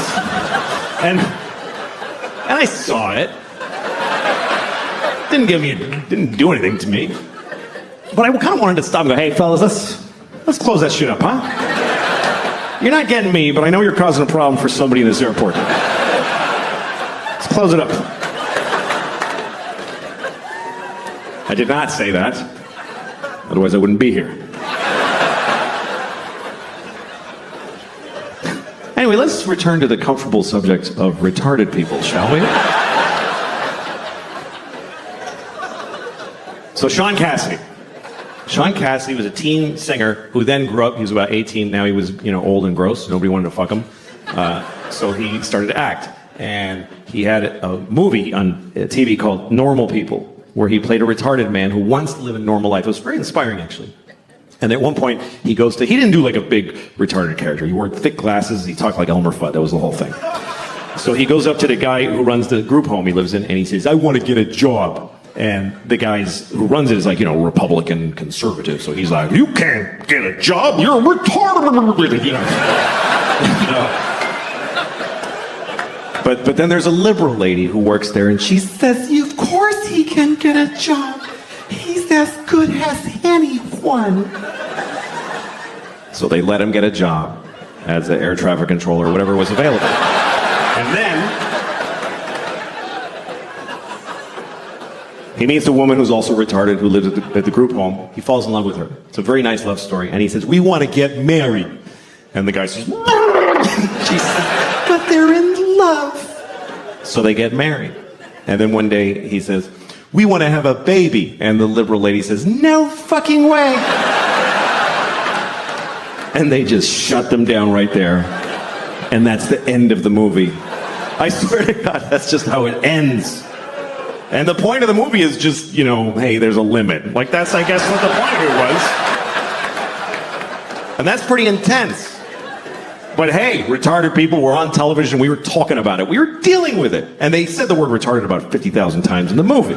And I saw it. Didn't do anything to me. But I kind of wanted to stop and go, hey fellas, let's close that shit up, huh? You're not getting me, but I know you're causing a problem for somebody in this airport. Let's close it up. I did not say that. Otherwise, I wouldn't be here. Anyway, let's return to the comfortable subject of retarded people, shall we? So, Sean Cassidy. Sean Cassidy was a teen singer who then grew up. He was about 18. Now he was, old and gross. Nobody wanted to fuck him. So he started to act. And he had a movie on TV called Normal People, where he played a retarded man who wants to live a normal life. It was very inspiring, actually. And at one point, he didn't do like a big retarded character. He wore thick glasses. He talked like Elmer Fudd. That was the whole thing. So he goes up to the guy who runs the group home he lives in, and he says, I want to get a job. And the guys who runs it is like, Republican conservative. So he's like, you can't get a job. You're retarded. But then there's a liberal lady who works there, and she says, of course he can get a job. He's as good as anyone. So they let him get a job as an air traffic controller or whatever was available. And then He meets a woman who's also retarded who lives at the group home. He falls in love with her. It's a very nice love story. And he says, we want to get married. And the guy says, she says, but they're in love. So they get married. And then one day he says, we want to have a baby. And the liberal lady says, no fucking way. And they just shut them down right there. And that's the end of the movie. I swear to God, that's just how it ends. And the point of the movie is just, you know, hey, there's a limit. Like, that's, I guess, what the point of it was. And that's pretty intense. But hey, retarded people were on television. We were talking about it. We were dealing with it. And they said the word retarded about 50,000 times in the movie.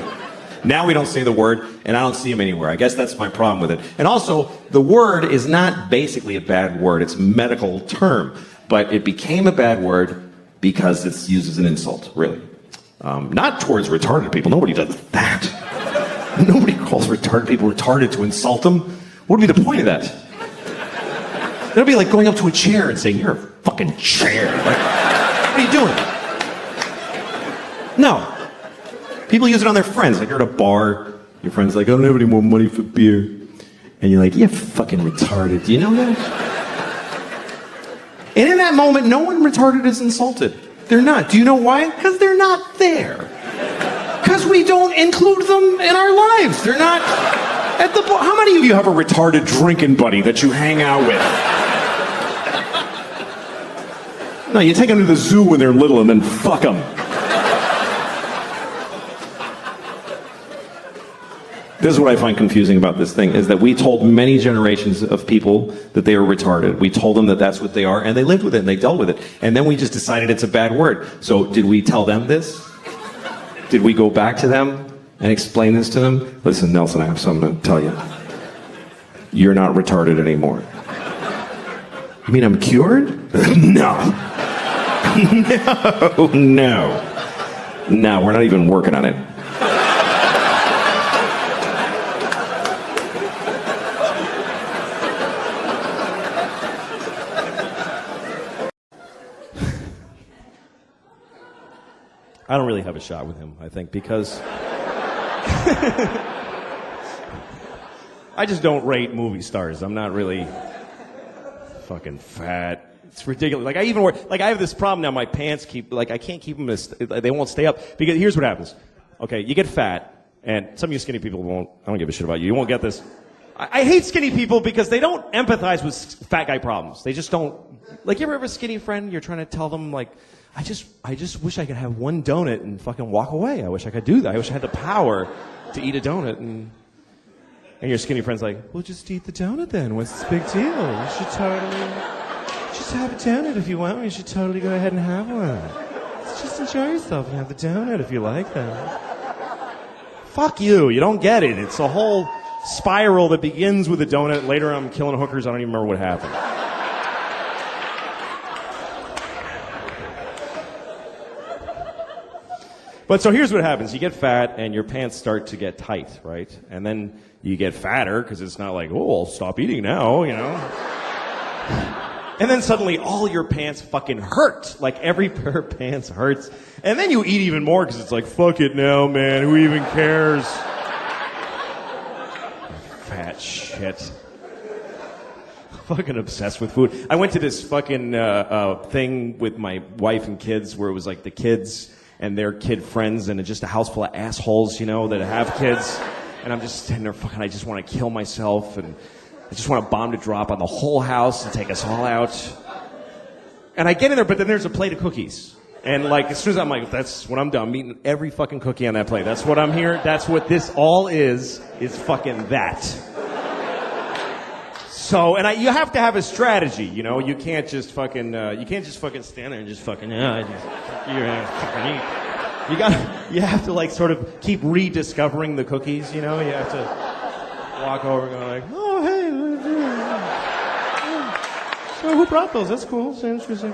Now we don't say the word, and I don't see them anywhere. I guess that's my problem with it. And also, the word is not basically a bad word. It's a medical term. But it became a bad word because it's used as an insult, really. Not towards retarded people. Nobody does that. Nobody calls retarded people retarded to insult them. What would be the point of that? That would be like going up to a chair and saying, you're a fucking chair. Like, what are you doing? No. People use it on their friends. Like, you're at a bar, your friend's like, I don't have any more money for beer. And you're like, you're fucking retarded. Do you know that? And in that moment, no one retarded is insulted. They're not. Do you know why? Because they're not there. Because we don't include them in our lives. They're not at the bar. How many of you have a retarded drinking buddy that you hang out with? No, you take them to the zoo when they're little and then fuck them. This is what I find confusing about this thing, is that we told many generations of people that they were retarded. We told them that that's what they are, and they lived with it, and they dealt with it. And then we just decided it's a bad word. So did we tell them this? Did we go back to them and explain this to them? Listen, Nelson, I have something to tell you. You're not retarded anymore. You mean I'm cured? No. No, we're not even working on it. I don't really have a shot with him, I think, because I just don't rate movie stars. I'm not really fucking fat. It's ridiculous. Like, I have this problem now. My pants I can't keep them they won't stay up. Because here's what happens. Okay, you get fat, and some of you skinny people won't, I don't give a shit about you. You won't get this. I hate skinny people because they don't empathize with fat guy problems. They just don't. Like, you ever have a skinny friend, you're trying to tell them, like, I just wish I could have one donut and fucking walk away. I wish I could do that. I wish I had the power to eat a donut. And your skinny friend's like, well, just eat the donut then. What's the big deal? You should totally just have a donut if you want. You should totally go ahead and have one. Just enjoy yourself and have the donut if you like that. Fuck you. You don't get it. It's a whole spiral that begins with a donut. Later I'm killing hookers. I don't even remember what happened. But so here's what happens. You get fat and your pants start to get tight, right? And then you get fatter because it's not like, oh, I'll stop eating now, you know? And then suddenly all your pants fucking hurt. Like, every pair of pants hurts. And then you eat even more because it's like, fuck it now, man. Who even cares? Fat shit. Fucking obsessed with food. I went to this fucking thing with my wife and kids where it was like the kids and their kid friends, and just a house full of assholes, you know, that have kids. And I'm just sitting there fucking, I just want to kill myself, and I just want a bomb to drop on the whole house and take us all out. And I get in there, but then there's a plate of cookies. And like, as soon as I'm like, that's when I'm done. I'm eating every fucking cookie on that plate. That's what I'm here. That's what this all is fucking that. So, and you have to have a strategy, you know. You can't just fucking stand there and just fucking, fucking eat. You have to like sort of keep rediscovering the cookies, you know. You have to walk over going like, oh, hey, so who brought those? That's cool. That's interesting.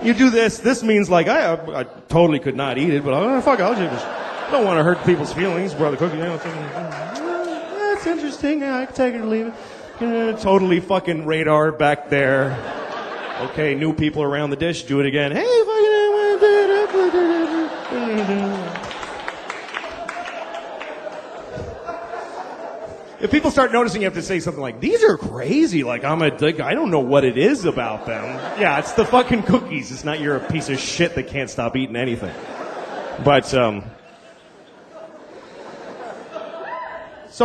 You do this. This means like, I totally could not eat it, but fuck, I don't want to hurt people's feelings. Brought the cookie. That's interesting. Yeah, I can take it or leave it. Totally fucking radar back there. Okay, new people around the dish. Do it again. Hey, fucking.
if people start noticing, you have to say something like, these are crazy. Like, I don't know what it is about them. Yeah, it's the fucking cookies. It's not you're a piece of shit that can't stop eating anything. But, so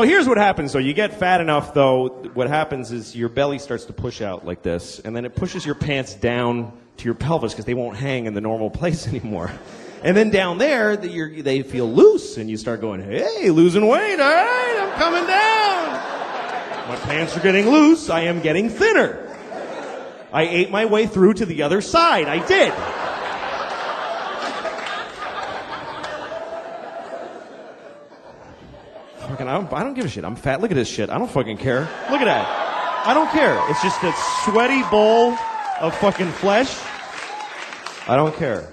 here's what happens, though. You get fat enough, though, what happens is your belly starts to push out like this, and then it pushes your pants down to your pelvis because they won't hang in the normal place anymore. And then down there, they feel loose, and you start going, hey, losing weight, all right, I'm coming down. My pants are getting loose, I am getting thinner. I ate my way through to the other side, I did. Fucking, I don't give a shit, I'm fat, look at this shit, I don't fucking care. Look at that. I don't care, it's just a sweaty bowl of fucking flesh. I don't care.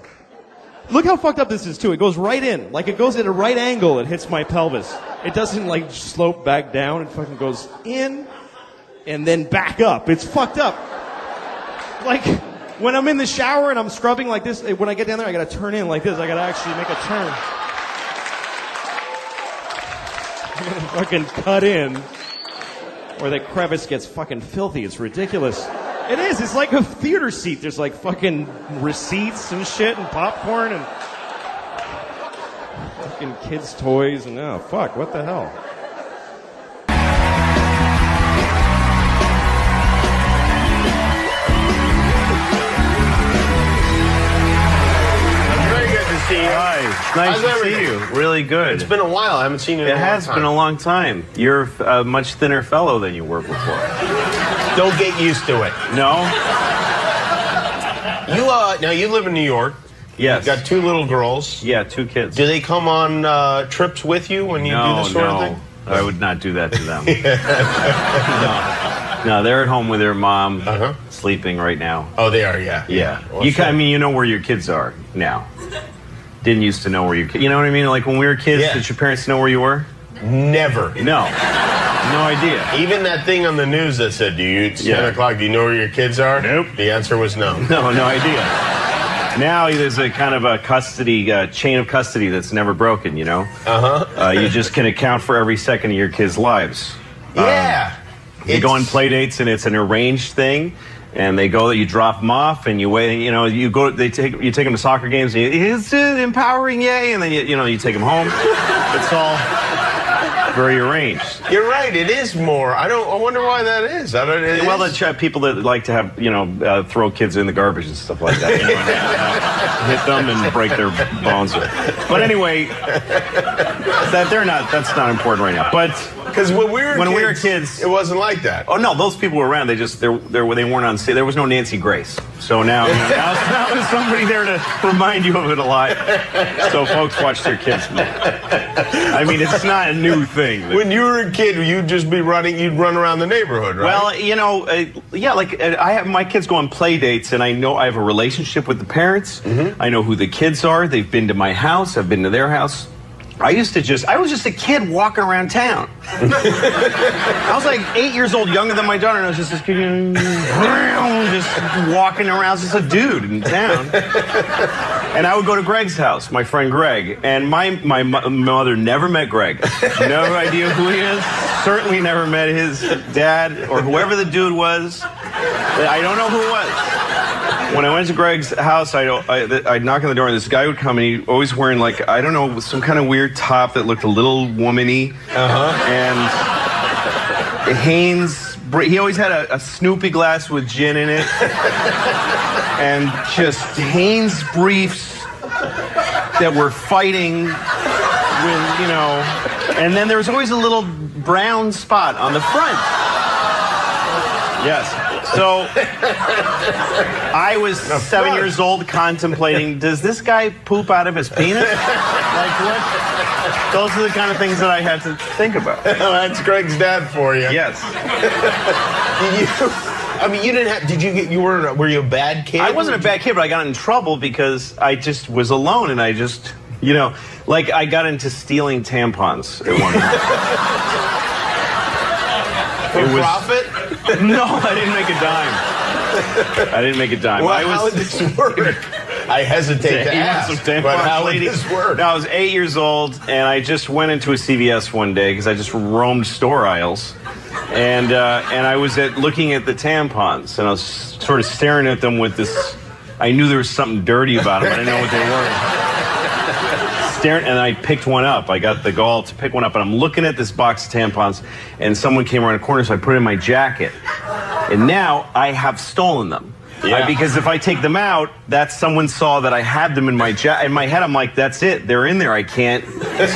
Look how fucked up this is, too. It goes right in. Like, it goes at a right angle. It hits my pelvis. It doesn't, like, slope back down. It fucking goes in and then back up. It's fucked up. Like, when I'm in the shower and I'm scrubbing like this, when I get down there, I gotta turn in like this. I gotta actually make a turn. I'm gonna fucking cut in, or that crevice gets fucking filthy. It's ridiculous. It is. It's like a theater seat. There's like fucking receipts and shit and popcorn and fucking kids' toys and oh fuck, what the hell?
Very good to see you.
Hi, nice to see you. Really good.
It's been a while. I haven't seen you in a long time.
It has been a long time. You're a much thinner fellow than you were before.
Don't get used to it.
No?
Now you live in New York.
Yes.
You've got 2 little girls.
Yeah, 2 kids.
Do they come on trips with you when you do this sort of thing?
I would not do that to them. No, they're at home with their mom, sleeping right now.
Oh, they are, yeah.
Yeah.
Well,
I mean, you know where your kids are now. Didn't used to know where your kids... You know what I mean? Like when we were kids, did your parents know where you were?
Never.
No. No idea.
Even that thing on the news that said, it's 10 o'clock, do you know where your kids are?
Nope.
The answer was no.
No idea. Now there's a kind of a custody, chain of custody that's never broken, you know? You just can account for every second of your kids' lives.
Yeah.
You go on play dates and it's an arranged thing. And they go, you drop them off, and you wait. You know, you take them to soccer games. And it's empowering, yay! And then you take them home. It's all very arranged.
You're right. It is more. I wonder why that is.
The people that like to have throw kids in the garbage and stuff like that. Hit them and break their bones. But anyway, that's not important right now. But
because when we were
kids,
it wasn't like that.
Oh no, those people were around. They weren't on stage. There was no Nancy Grace. So now there's somebody there to remind you of it a lot. So folks watch their kids more. I mean, it's not a new thing.
When you were a kid, you'd run around the neighborhood, right?
Well, my kids go on play dates, and I know I have a relationship with the parents. I know who the kids are. They've been to my house. I've been to their house. I was just a kid walking around town. I was like 8 years old, younger than my daughter, and I was just this kid, just walking around. I was just a dude in town. And I would go to Greg's house, my friend Greg, and my mother never met Greg. No idea who he is. Certainly never met his dad or whoever the dude was. I don't know who it was. When I went to Greg's house, I'd knock on the door, and this guy would come, and he always wearing, like, I don't know, some kind of weird top that looked a little womany. And Hanes, he always had a Snoopy glass with gin in it. And just Hanes briefs that were fighting with, and then there was always a little brown spot on the front. Yes. So I was 7 years old contemplating, does this guy poop out of his penis? Like what? Those are the kind of things that I had to think about.
That's Greg's dad for you.
Yes.
You didn't have, were you a bad kid?
I wasn't a bad kid, but I got in trouble because I just was alone and I just, I got into stealing tampons at one point.
For profit?
No, I didn't make a dime.
Well, how would this work? I hesitate to ask, but how would this work?
No, I was 8 years old, and I just went into a CVS one day because I just roamed store aisles. And I was looking at the tampons, and I was sort of staring at them with this. I knew there was something dirty about them. I didn't know what they were. Staring, and I picked one up. I got the gall to pick one up, and I'm looking at this box of tampons, and someone came around the corner, so I put it in my jacket. And now I have stolen them.
Yeah.
Because if I take them out, someone saw that I had them in my jacket. In my head, I'm like, that's it. They're in there. I can't.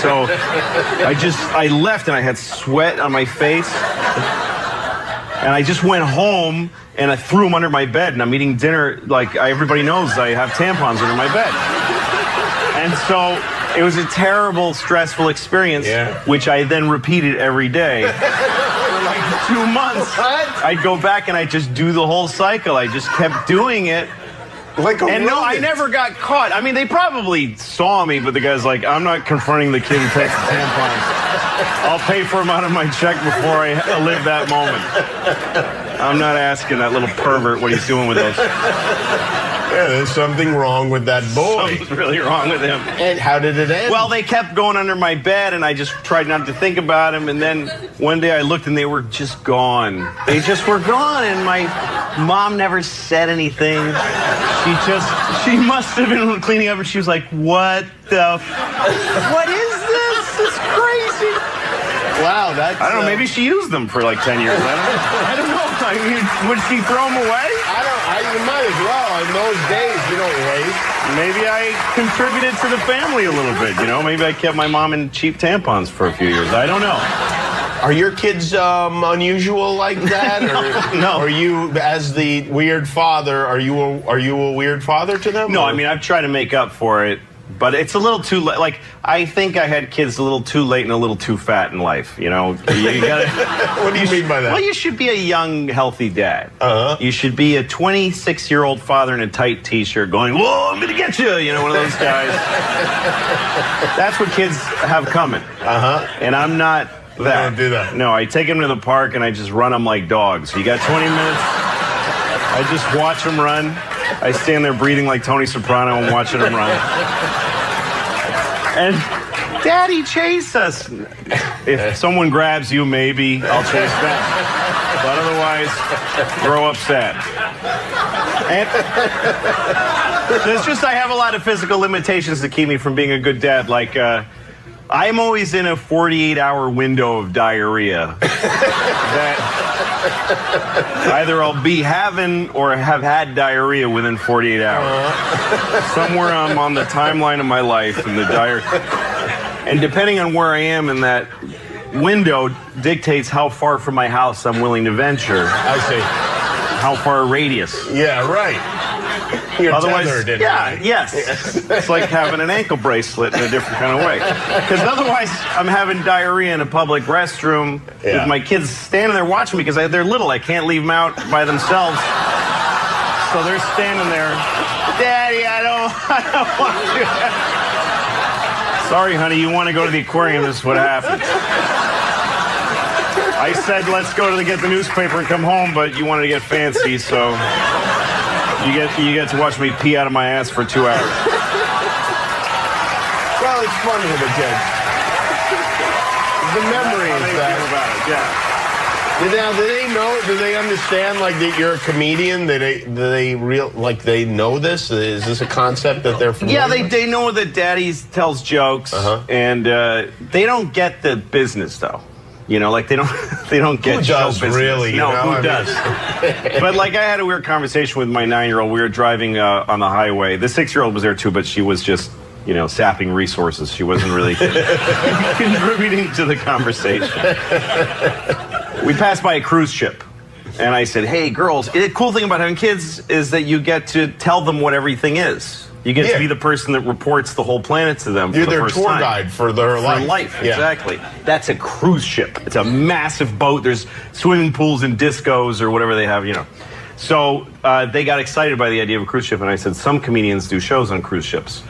So I left, and I had sweat on my face. And I just went home, and I threw them under my bed. And I'm eating dinner. Like, everybody knows I have tampons under my bed. And so it was a terrible, stressful experience, which I then repeated every day. 2 months. What? I'd go back and I'd just do the whole cycle. I just kept doing it.
Like a
and no, I never got caught. I mean, they probably saw me, but the guy's like, I'm not confronting the kid who takes the tampons. I'll pay for them out of my check before I live that moment. I'm not asking that little pervert what he's doing with those.
Yeah, there's something wrong with that boy.
Something's really wrong with him.
And how did it end?
Well, they kept going under my bed, and I just tried not to think about him. And then one day I looked, and they were just gone. They just were gone, and my mom never said anything. She must have been cleaning up, and she was like, what is this? It's crazy.
Wow, that's...
I don't know, maybe she used them for like 10 years. I don't know. I mean, would she throw them away?
You might as well. In those days, you don't waste.
Maybe I contributed to the family a little bit, you know? Maybe I kept my mom in cheap tampons for a few years. I don't know.
Are your kids unusual like that? Or,
no.
Are you, as the weird father, are you a weird father to them?
No,
or?
I mean, I've tried to make up for it. But it's a little too late. Like, I think I had kids a little too late and a little too fat in life, you know? You gotta,
what do you mean by that?
Well, you should be a young, healthy dad. You should be a 26-year-old father in a tight T-shirt going, whoa, I'm gonna get you, you know, one of those guys. That's what kids have coming. And I'm not that.
I don't do that.
No, I take them to the park and I just run them like dogs. You got 20 minutes, I just watch them run. I stand there breathing like Tony Soprano and watching him run. And Daddy, chase us. If someone grabs you, maybe I'll chase them. But otherwise, grow up sad. And it's just I have a lot of physical limitations that keep me from being a good dad. Like, I'm always in a 48-hour window of diarrhea that either I'll be having or have had diarrhea within 48 hours. Somewhere I'm on the timeline of my life and the diarrhea. And depending on where I am in that window dictates how far from my house I'm willing to venture.
I see.
How far a radius.
Yeah, right. You're
otherwise,
tethered,
yes. It's like having an ankle bracelet in a different kind of way. Because otherwise, I'm having diarrhea in a public restroom with my kids standing there watching me because they're little. I can't leave them out by themselves. So they're standing there. Daddy, I don't want to. Sorry, honey, you want to go to the aquarium. This is what happens. I said, let's go to get the newspaper and come home, but you wanted to get fancy, so... You get to watch me pee out of my ass for 2 hours.
Well, it's fun with the kids. The memories that
about it,
do they know? Do they understand like that you're a comedian? Do they know this? Is this a concept that they're familiar with?
They know that Daddy tells jokes, and they don't get the business though. You know, like they don't get show business.
Really?
No, who does? But like I had a weird conversation with my 9-year-old. We were driving on the highway. The 6-year-old was there too, but she was just, you know, sapping resources. She wasn't really contributing to the conversation. We passed by a cruise ship, and I said, "Hey, girls, the cool thing about having kids is that you get to tell them what everything is. You get to be the person that reports the whole planet to them.
You're
for the
their
first
tour
time.
guide for their life.
For life, exactly. That's a cruise ship. It's a massive boat. There's swimming pools and discos or whatever they have, you know. So they got excited by the idea of a cruise ship, and I said, some comedians do shows on cruise ships.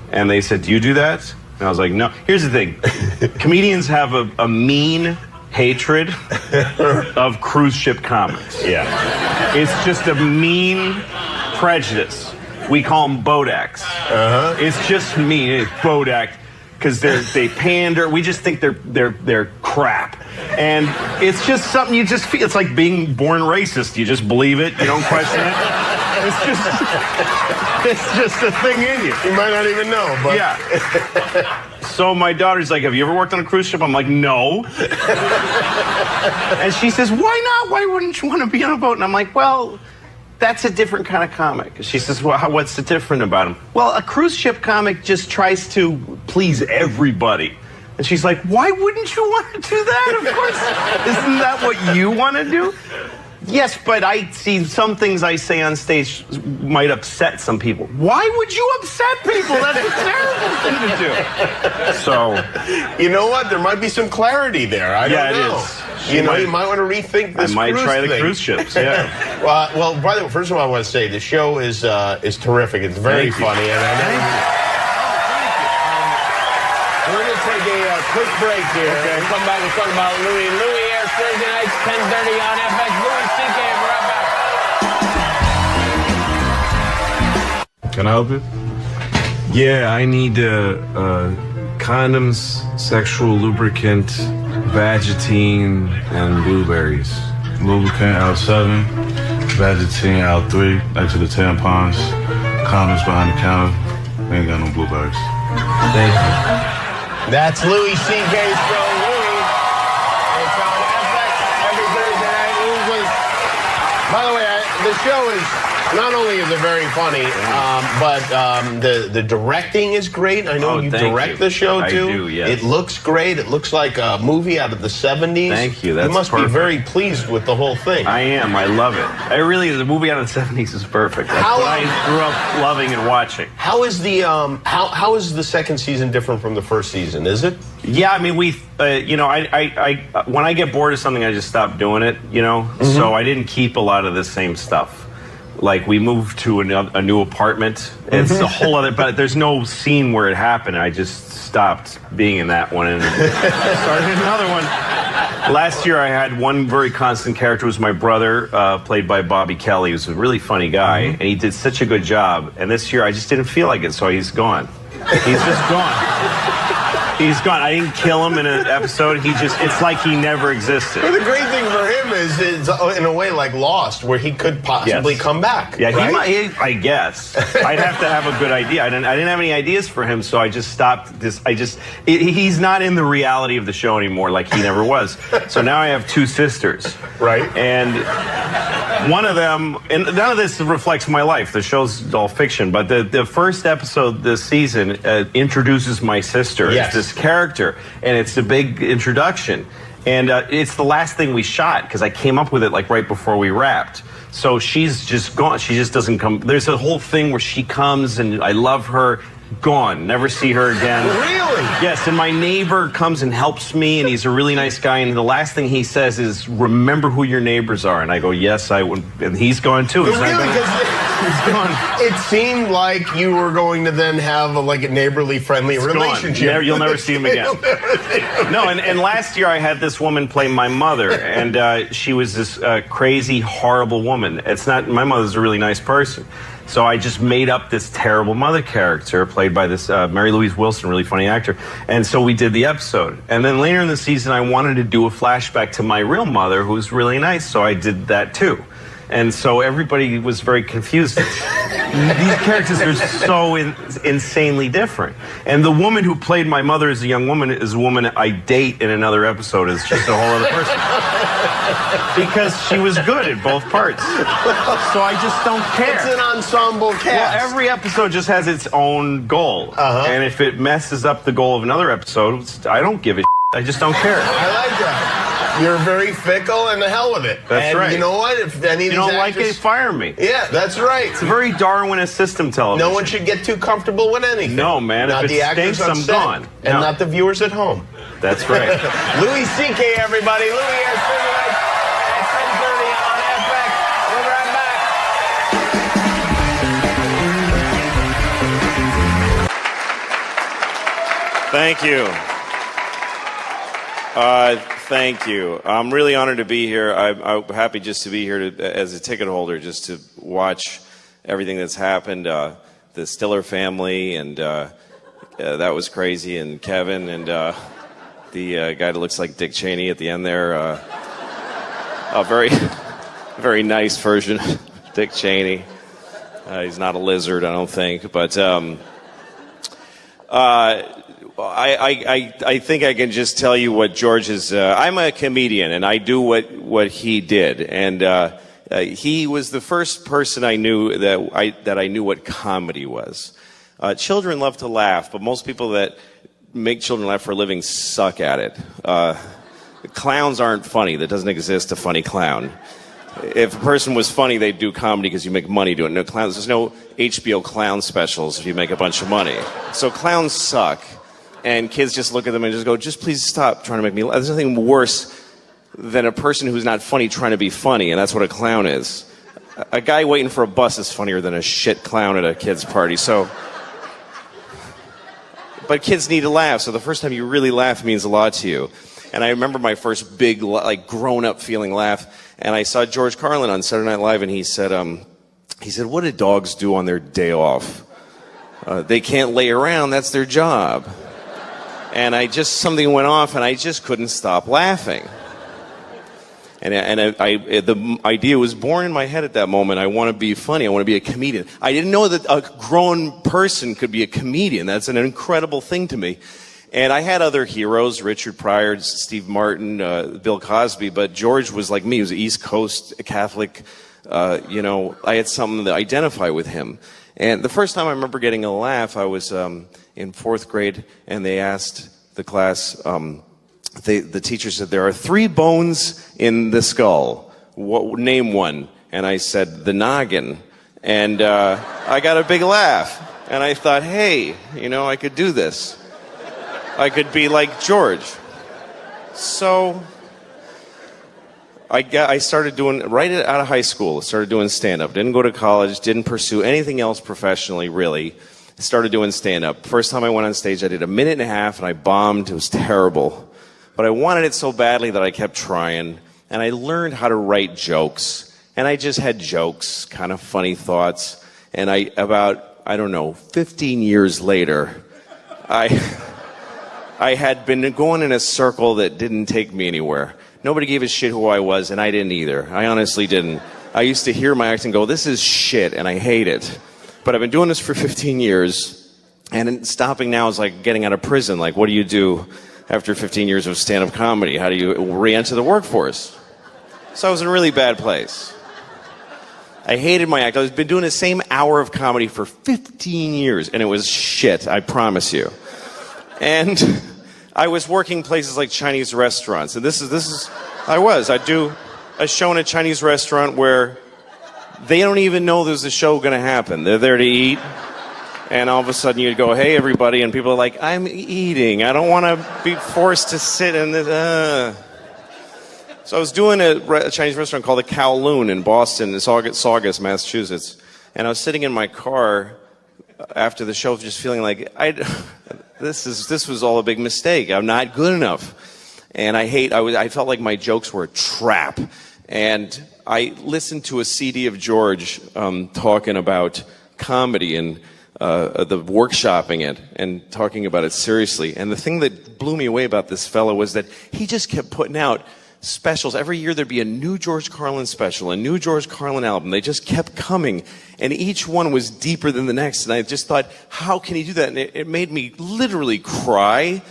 And they said, do you do that? And I was like, no. Here's the thing. Comedians have a mean hatred of cruise ship comics.
Yeah.
It's just a mean prejudice. We call them Bodaks. It's just mean. It's Bodak because they pander. We just think they're crap. And it's just something you just feel. It's like being born racist. You just believe it. You don't question it. It's just a thing in you.
You might not even know, but
yeah. So my daughter's like, have you ever worked on a cruise ship? I'm like, no. And she says, why not? Why wouldn't you want to be on a boat? And I'm like, well, that's a different kind of comic. She says, well, what's the different about him? Well, a cruise ship comic just tries to please everybody. And she's like, why wouldn't you want to do that? Of course. Isn't that what you want to do? Yes, but I see some things I say on stage might upset some people. Why would you upset people? That's a terrible thing to do. So,
you know what? There might be some clarity there. I don't know. It is. You might want to rethink this.
I might try the
thing.
cruise ships. Yeah.
Well, by the way, first of all, I want to say the show is terrific. It's very funny, and I know. We're going to take a quick break here. Okay. We'll come back and talk about Louis. Louis airs Thursday nights, 10:30 on FX. Louis C.K. We're right back.
Can I help you? Yeah, I need condoms, sexual lubricant, Vagitine, and blueberries.
Lubricant out 7, Vagitine out 3, next to the tampons, condoms behind the counter. I ain't got no blueberries.
Thank you.
That's Louis C.K.'s show. Louis. It's on FX every Thursday night. By the way, the show is, not only is it very funny, but the directing is great. I know you direct the show, too.
I do, yes.
It looks great. It looks like a movie out of the 70s.
Thank you. That's
You must be very pleased with the whole thing.
I am. I love it. It really is. A movie out of the 70s is perfect. That's what I grew up loving and watching.
How is the how is the second season different from the first season? Is it?
Yeah, I mean, I when I get bored of something, I just stop doing it, So I didn't keep a lot of the same stuff. Like, we moved to a new apartment. It's a whole other, but there's no scene where it happened. I just stopped being in that one and started another one. Last year, I had one very constant character. It was my brother, played by Bobby Kelly. He was a really funny guy, and he did such a good job. And this year, I just didn't feel like it, so he's gone. He's just gone. He's gone. I didn't kill him in an episode. It's like he never existed.
But the great thing for him is in a way like Lost, where he could possibly come back.
Yeah,
right?
he might, I guess. I'd have to have a good idea. I didn't have any ideas for him, so I just stopped this. He's not in the reality of the show anymore like he never was. So now I have 2 sisters.
Right.
And one of them, and none of this reflects my life. The show's all fiction, but the first episode this season introduces my sister as this character, and it's a big introduction. And it's the last thing we shot because I came up with it like right before we wrapped. So she's just gone. She just doesn't come. There's a whole thing where she comes and I love her. Gone. Never see her again.
Really?
Yes, and my neighbor comes and helps me, and he's a really nice guy, and the last thing he says is, remember who your neighbors are. And I go, yes, I would. And he's gone, too.
Really? He's gone. It seemed like you were going to then have a neighborly, friendly relationship.
Yeah, you'll never see him again. No, and last year I had this woman play my mother, and she was this crazy, horrible woman. My mother's a really nice person. So I just made up this terrible mother character played by this Mary Louise Wilson, really funny actor. And so we did the episode. And then later in the season, I wanted to do a flashback to my real mother, who's really nice. So I did that too. And so everybody was very confused. These characters are so insanely different. And the woman who played my mother as a young woman is a woman I date in another episode as just a whole other person. Because she was good at both parts. So I just don't care.
It's an ensemble cast.
Well, every episode just has its own goal. And if it messes up the goal of another episode, I don't give a shit. I just don't care.
I like that. You're very fickle, and the hell with it.
That's right.
You know what? If any of
you
these
don't like it, fire me.
Yeah, that's right.
It's a very Darwinist system television.
No one should get too comfortable with anything.
No, man.
Not
if
the
it
actors
stinks,
on
I'm
set,
gone.
and not the viewers at home.
That's right.
Louis C.K., everybody. Louis airs Thursday nights at 10:30 on FX. We'll be right back.
Thank you. Thank you. I'm really honored to be here. I'm happy just to be here as a ticket holder, just to watch everything that's happened, the Stiller family, and that was crazy, and Kevin, and the guy that looks like Dick Cheney at the end there, a very, very nice version of Dick Cheney. He's not a lizard, I don't think, but I think I can just tell you what George is. I'm a comedian, and I do what he did, and he was the first person I knew that I knew what comedy was. Children love to laugh, but most people that make children laugh for a living suck at it. Clowns aren't funny. There doesn't exist a funny clown. If a person was funny, they'd do comedy because you make money doing it. No clowns. There's no HBO clown specials if you make a bunch of money. So clowns suck. And kids just look at them and just go, just please stop trying to make me laugh. There's nothing worse than a person who's not funny trying to be funny, and that's what a clown is. A guy waiting for a bus is funnier than a shit clown at a kid's party. So, but kids need to laugh, so the first time you really laugh means a lot to you. And I remember my first big, like, grown-up feeling laugh, and I saw George Carlin on Saturday Night Live, and he said, what do dogs do on their day off? They can't lay around, that's their job. And something went off, and I just couldn't stop laughing. And the idea was born in my head at that moment. I want to be funny. I want to be a comedian. I didn't know that a grown person could be a comedian. That's an incredible thing to me. And I had other heroes, Richard Pryor, Steve Martin, Bill Cosby, but George was like me. He was East Coast Catholic. I had something to identify with him. And the first time I remember getting a laugh, I was in fourth grade, and they asked the class, the teacher said, there are 3 bones in the skull. Name one. And I said, the noggin. And I got a big laugh. And I thought, hey, I could do this. I could be like George. So I started doing, right out of high school, started doing stand-up. Didn't go to college, didn't pursue anything else professionally, really. Started doing stand-up. First time I went on stage, I did a minute and a half, and I bombed. It was terrible. But I wanted it so badly that I kept trying, and I learned how to write jokes. And I just had jokes, kind of funny thoughts. And about 15 years later, I had been going in a circle that didn't take me anywhere. Nobody gave a shit who I was, and I didn't either. I honestly didn't. I used to hear my act and go, this is shit, and I hate it. But I've been doing this for 15 years, and stopping now is like getting out of prison. Like, what do you do after 15 years of stand-up comedy? How do you re-enter the workforce? So I was in a really bad place. I hated my act. I've been doing the same hour of comedy for 15 years, and it was shit, I promise you. And I was working places like Chinese restaurants, and I'd do a show in a Chinese restaurant where they don't even know there's a show going to happen. They're there to eat, and all of a sudden you'd go, hey, everybody, and people are like, I'm eating. I don't want to be forced to sit in this. So I was doing a Chinese restaurant called the Kowloon in Boston, in Saugus, Massachusetts, and I was sitting in my car after the show just feeling like, this was all a big mistake. I'm not good enough. And I felt like my jokes were a trap. And I listened to a CD of George talking about comedy and the workshopping it and talking about it seriously. And the thing that blew me away about this fellow was that he just kept putting out specials. Every year there'd be a new George Carlin special, a new George Carlin album. They just kept coming, and each one was deeper than the next. And I just thought, how can he do that? And it made me literally cry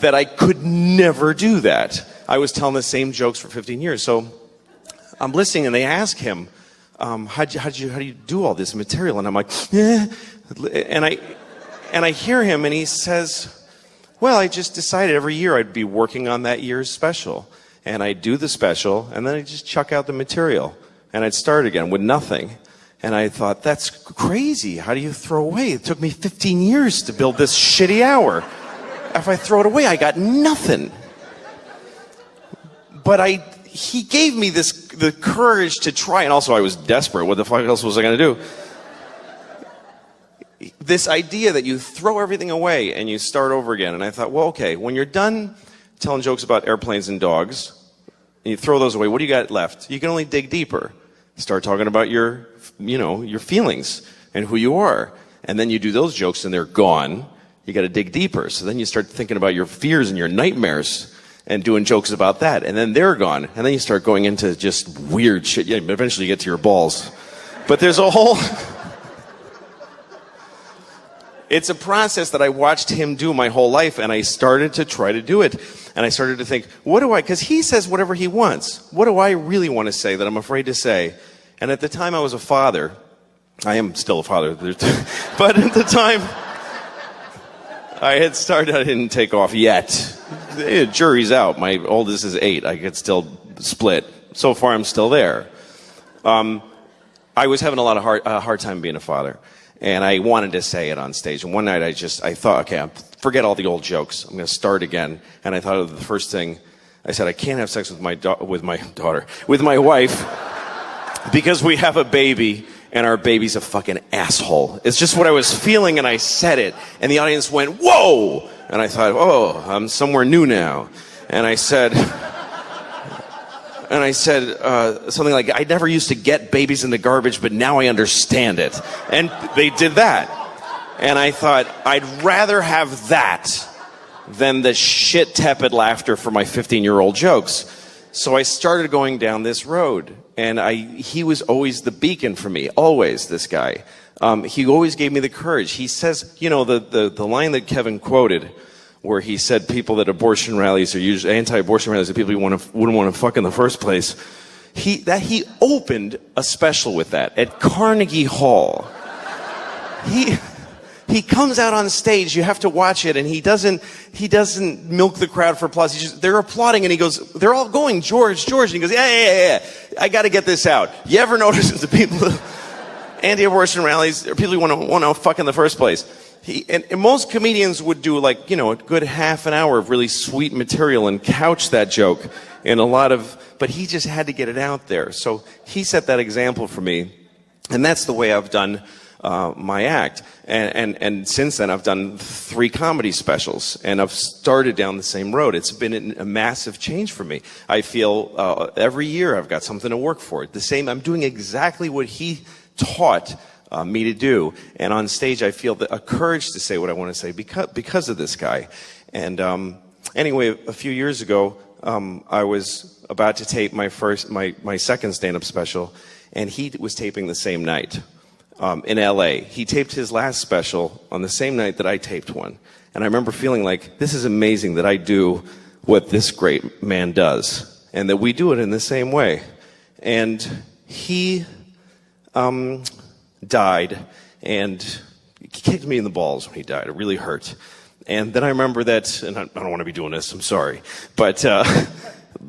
that I could never do that. I was telling the same jokes for 15 years. So I'm listening, and they ask him, how do you do all this material? And I'm like, and I hear him, and he says, well, I just decided every year I'd be working on that year's special. And I'd do the special, and then I'd just chuck out the material. And I'd start again with nothing. And I thought, that's crazy. How do you throw away? It took me 15 years to build this shitty hour. If I throw it away, I got nothing. But he gave me the courage to try, and also I was desperate. What the fuck else was I going to do? This idea that you throw everything away and you start over again. And I thought, well, okay, when you're done telling jokes about airplanes and dogs, and you throw those away, what do you got left? You can only dig deeper. start talking about your feelings and who you are. And then you do those jokes and they're gone. You got to dig deeper. So then you start thinking about your fears and your nightmares and doing jokes about that. And then they're gone. And then you start going into just weird shit. Yeah, eventually you get to your balls. But there's a whole... It's a process that I watched him do my whole life, and I started to try to do it. And I started to think, because he says whatever he wants. What do I really want to say that I'm afraid to say? And at the time I was a father. I am still a father. But at the time, I didn't take off yet. The jury's out. My oldest is 8. I could still split. So far, I'm still there. I was having a hard time being a father. And I wanted to say it on stage. And one night I thought, okay, forget all the old jokes. I'm going to start again. And I thought of the first thing. I said, I can't have sex with my wife, because we have a baby, and our baby's a fucking asshole. It's just what I was feeling, and I said it. And the audience went, whoa! And I thought, oh, I'm somewhere new now. And I said something like, I never used to get babies in the garbage, but now I understand it. And they did that. And I thought, I'd rather have that than the shit tepid laughter for my 15-year-old jokes. So I started going down this road. And he was always the beacon for me. Always, this guy. He always gave me the courage. He says, the line that Kevin quoted, where he said people that abortion rallies are usually anti-abortion rallies are people who wouldn't want to fuck in the first place. He opened a special with that at Carnegie Hall. He comes out on stage, you have to watch it, and he doesn't milk the crowd for applause. They're applauding, and he goes, they're all going, George, and he goes, yeah, I got to get this out. You ever notice the people, anti-abortion rallies are people who want to fuck in the first place? And most comedians would do a good half an hour of really sweet material and couch that joke in but he just had to get it out there. So he set that example for me, and that's the way I've done my act. And since then I've done 3 comedy specials, and I've started down the same road. It's been a massive change for me. I feel every year I've got something to work for. I'm doing exactly what he taught me to do, and on stage I feel a courage to say what I want to say because of this guy. And anyway, a few years ago, I was about to tape my second stand-up special, and he was taping the same night in LA. He taped his last special on the same night that I taped one, and I remember feeling like, this is amazing that I do what this great man does, and that we do it in the same way. And he died, and he kicked me in the balls when he died. It really hurt. And then I remember that, and I don't want to be doing this, I'm sorry, but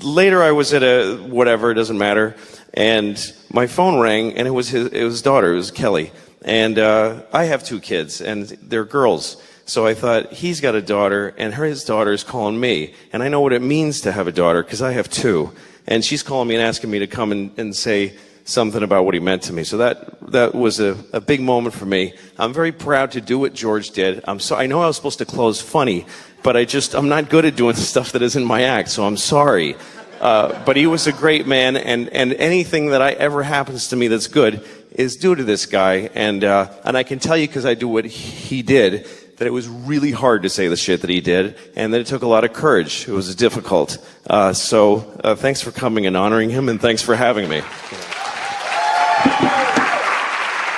later I was at it doesn't matter, and my phone rang, and it was his daughter, it was Kelly. And I have 2 kids, and they're girls. So I thought, he's got a daughter, and his daughter's calling me. And I know what it means to have a daughter, because I have 2. And she's calling me and asking me to come and say something about what he meant to me. So that was a big moment for me. I'm very proud to do what George did. I know I was supposed to close funny, but I'm not good at doing stuff that isn't my act, so I'm sorry. But he was a great man, and anything that ever happens to me that's good is due to this guy. And I can tell you, because I do what he did, that it was really hard to say the shit that he did, and that it took a lot of courage. It was difficult. So thanks for coming and honoring him, and thanks for having me.